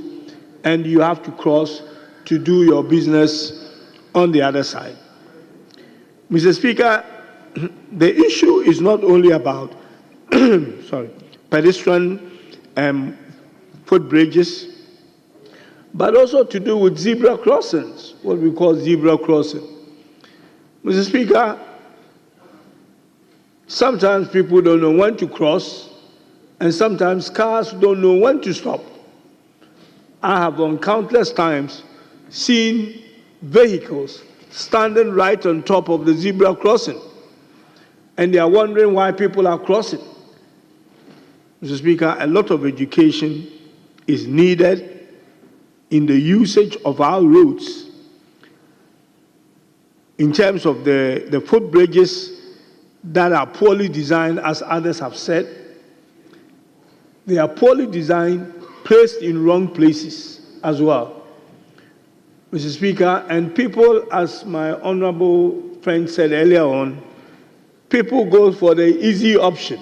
and you have to cross to do your business on the other side. Mr. Speaker, the issue is not only about pedestrian footbridges, but also to do with zebra crossings, what we call zebra crossing. Mr. Speaker, sometimes people don't know when to cross, and sometimes cars don't know when to stop. I have on countless times seen vehicles standing right on top of the zebra crossing, and they are wondering why people are crossing. Mr. Speaker, a lot of education is needed in the usage of our roads in terms of the footbridges that are poorly designed, as others have said. They are poorly designed, placed in wrong places as well, Mr. Speaker. And people, as my honorable friend said earlier on, people go for the easy option.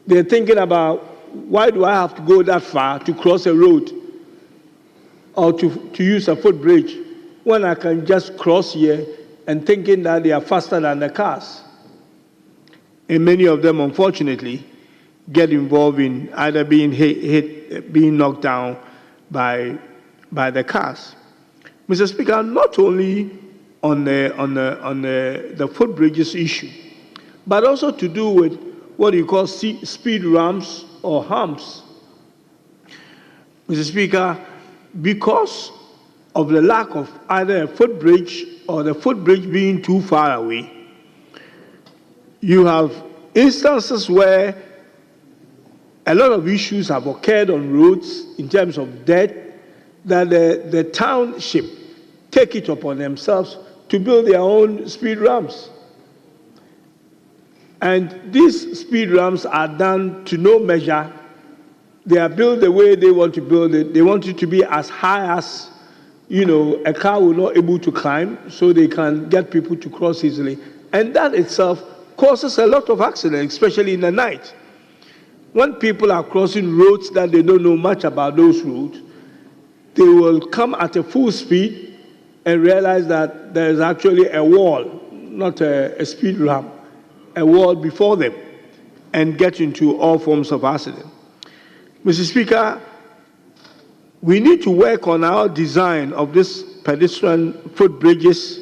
They're thinking about, why do I have to go that far to cross a road or to use a footbridge when I can just cross here, and thinking that they are faster than the cars? And many of them, unfortunately, get involved in either being hit, being knocked down by the cars. Mr. Speaker, not only on the footbridges issue, but also to do with what you call speed ramps or humps. Mr. Speaker, because of the lack of either a footbridge or the footbridge being too far away, you have instances where a lot of issues have occurred on roads in terms of death, that the township take it upon themselves to build their own speed ramps. And these speed ramps are done to no measure. They are built the way they want to build it. They want it to be as high as, a car will not be able to climb, so they can get people to cross easily. And that itself causes a lot of accidents, especially in the night. When people are crossing roads that they don't know much about those roads, they will come at a full speed and realize that there is actually a wall, not a speed ramp, a wall before them, and get into all forms of accident. Mr. Speaker, we need to work on our design of these pedestrian footbridges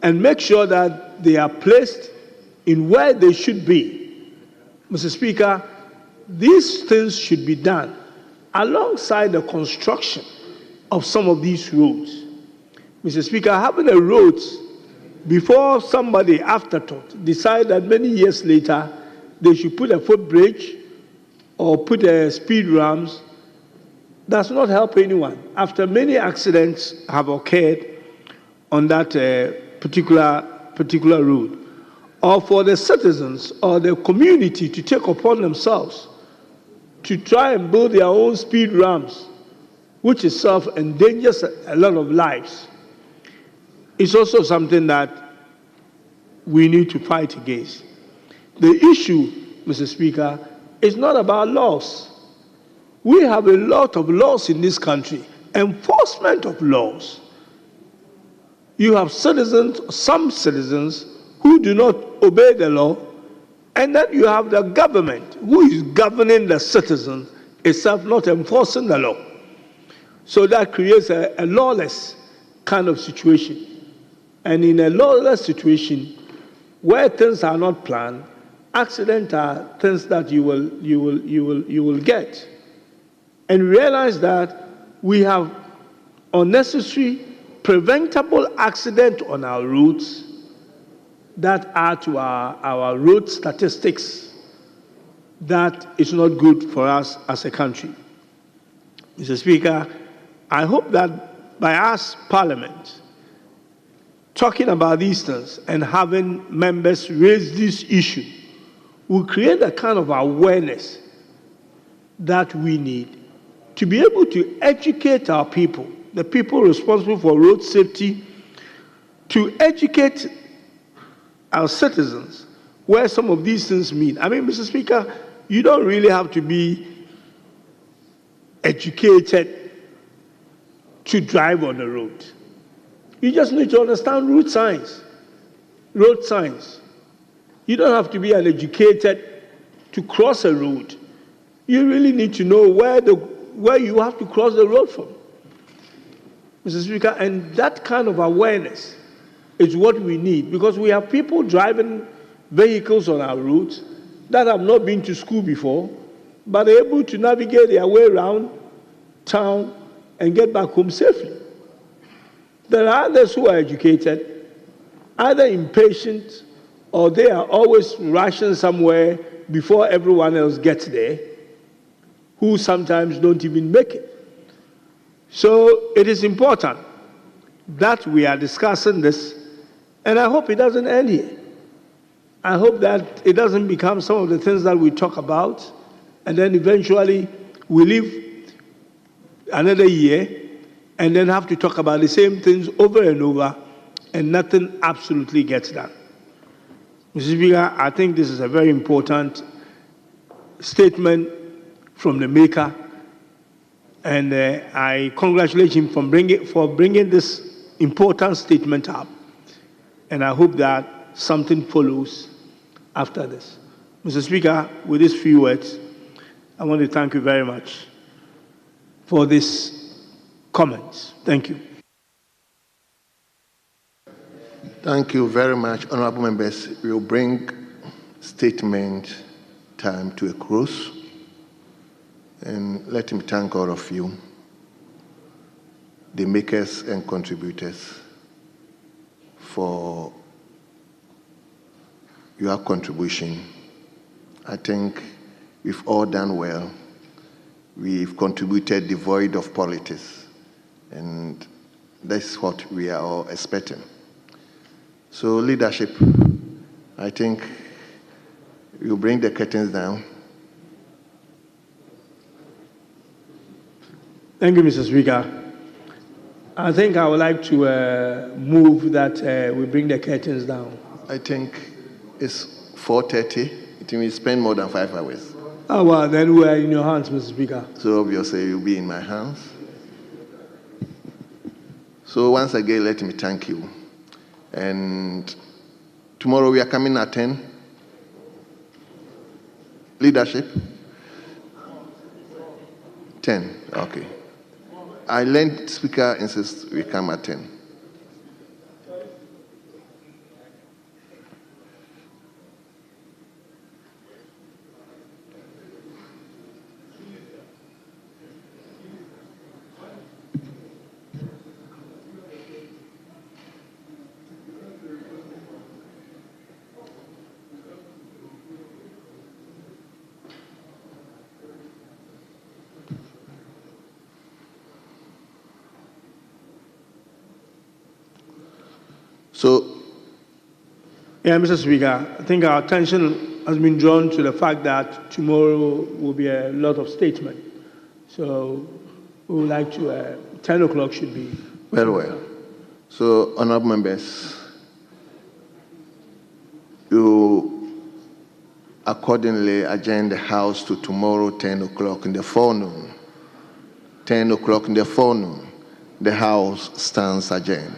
and make sure that they are placed in where they should be. Mr. Speaker, these things should be done alongside the construction of some of these roads. Mr. Speaker, having a road before somebody, afterthought, decide that many years later they should put a footbridge or put a speed ramps does not help anyone. After many accidents have occurred on that particular road, or for the citizens or the community to take upon themselves to try and build their own speed ramps, which itself endangers a lot of lives, is also something that we need to fight against. The issue, Mr. Speaker, is not about laws. We have a lot of laws in this country, enforcement of laws. You have citizens, some citizens, who do not obey the law, and then you have the government who is governing the citizens itself, not enforcing the law. So that creates a lawless kind of situation. And in a lawless situation, where things are not planned, accidents are things that you will get. And realize that we have unnecessary, preventable accidents on our roads that add to our road statistics. That is not good for us as a country. Mr. Speaker, I hope that by us, Parliament, talking about these things and having members raise this issue will create a kind of awareness that we need to be able to educate our people, the people responsible for road safety, to educate our citizens where some of these things mean. I mean, Mr. Speaker, you don't really have to be educated to drive on the road. You just need to understand road signs. You don't have to be an educated to cross a road. You really need to know where you have to cross the road from, Mr. Speaker, and that kind of awareness is what we need, because we have people driving vehicles on our roads that have not been to school before, but are able to navigate their way around town and get back home safely. There are others who are educated, either impatient or they are always rushing somewhere before everyone else gets there, who sometimes don't even make it. So it is important that we are discussing this, and I hope it doesn't end here. I hope that it doesn't become some of the things that we talk about, and then eventually we live another year and then have to talk about the same things over and over, and nothing absolutely gets done. Mr. Speaker, I think this is a very important statement from the maker, and I congratulate him for bringing this important statement up, and I hope that something follows after this. Mr. Speaker, with these few words, I want to thank you very much for this comments. Thank you. Thank you very much, honorable members. We will bring statement time to a close. And let me thank all of you, the makers and contributors, for your contribution. I think we've all done well. We've contributed devoid of politics. And that's what we are all expecting. So leadership, I think you bring the curtains down. Thank you, Mr. Speaker. I think I would like to move that we bring the curtains down. I think it's 4:30. It means spend more than 5 hours. Oh, well, then we are in your hands, Mr. Speaker. So obviously you'll be in my hands. So once again, let me thank you. And tomorrow we are coming at 10. Leadership? 10, okay. I learned Speaker insists we come at 10. So, yeah, Mr. Speaker, I think our attention has been drawn to the fact that tomorrow will be a lot of statement. So, we would like to, 10 o'clock should be. Very well. So, honorable members, you accordingly adjourn the House to tomorrow, 10 o'clock in the forenoon. 10 o'clock in the forenoon, the House stands adjourned.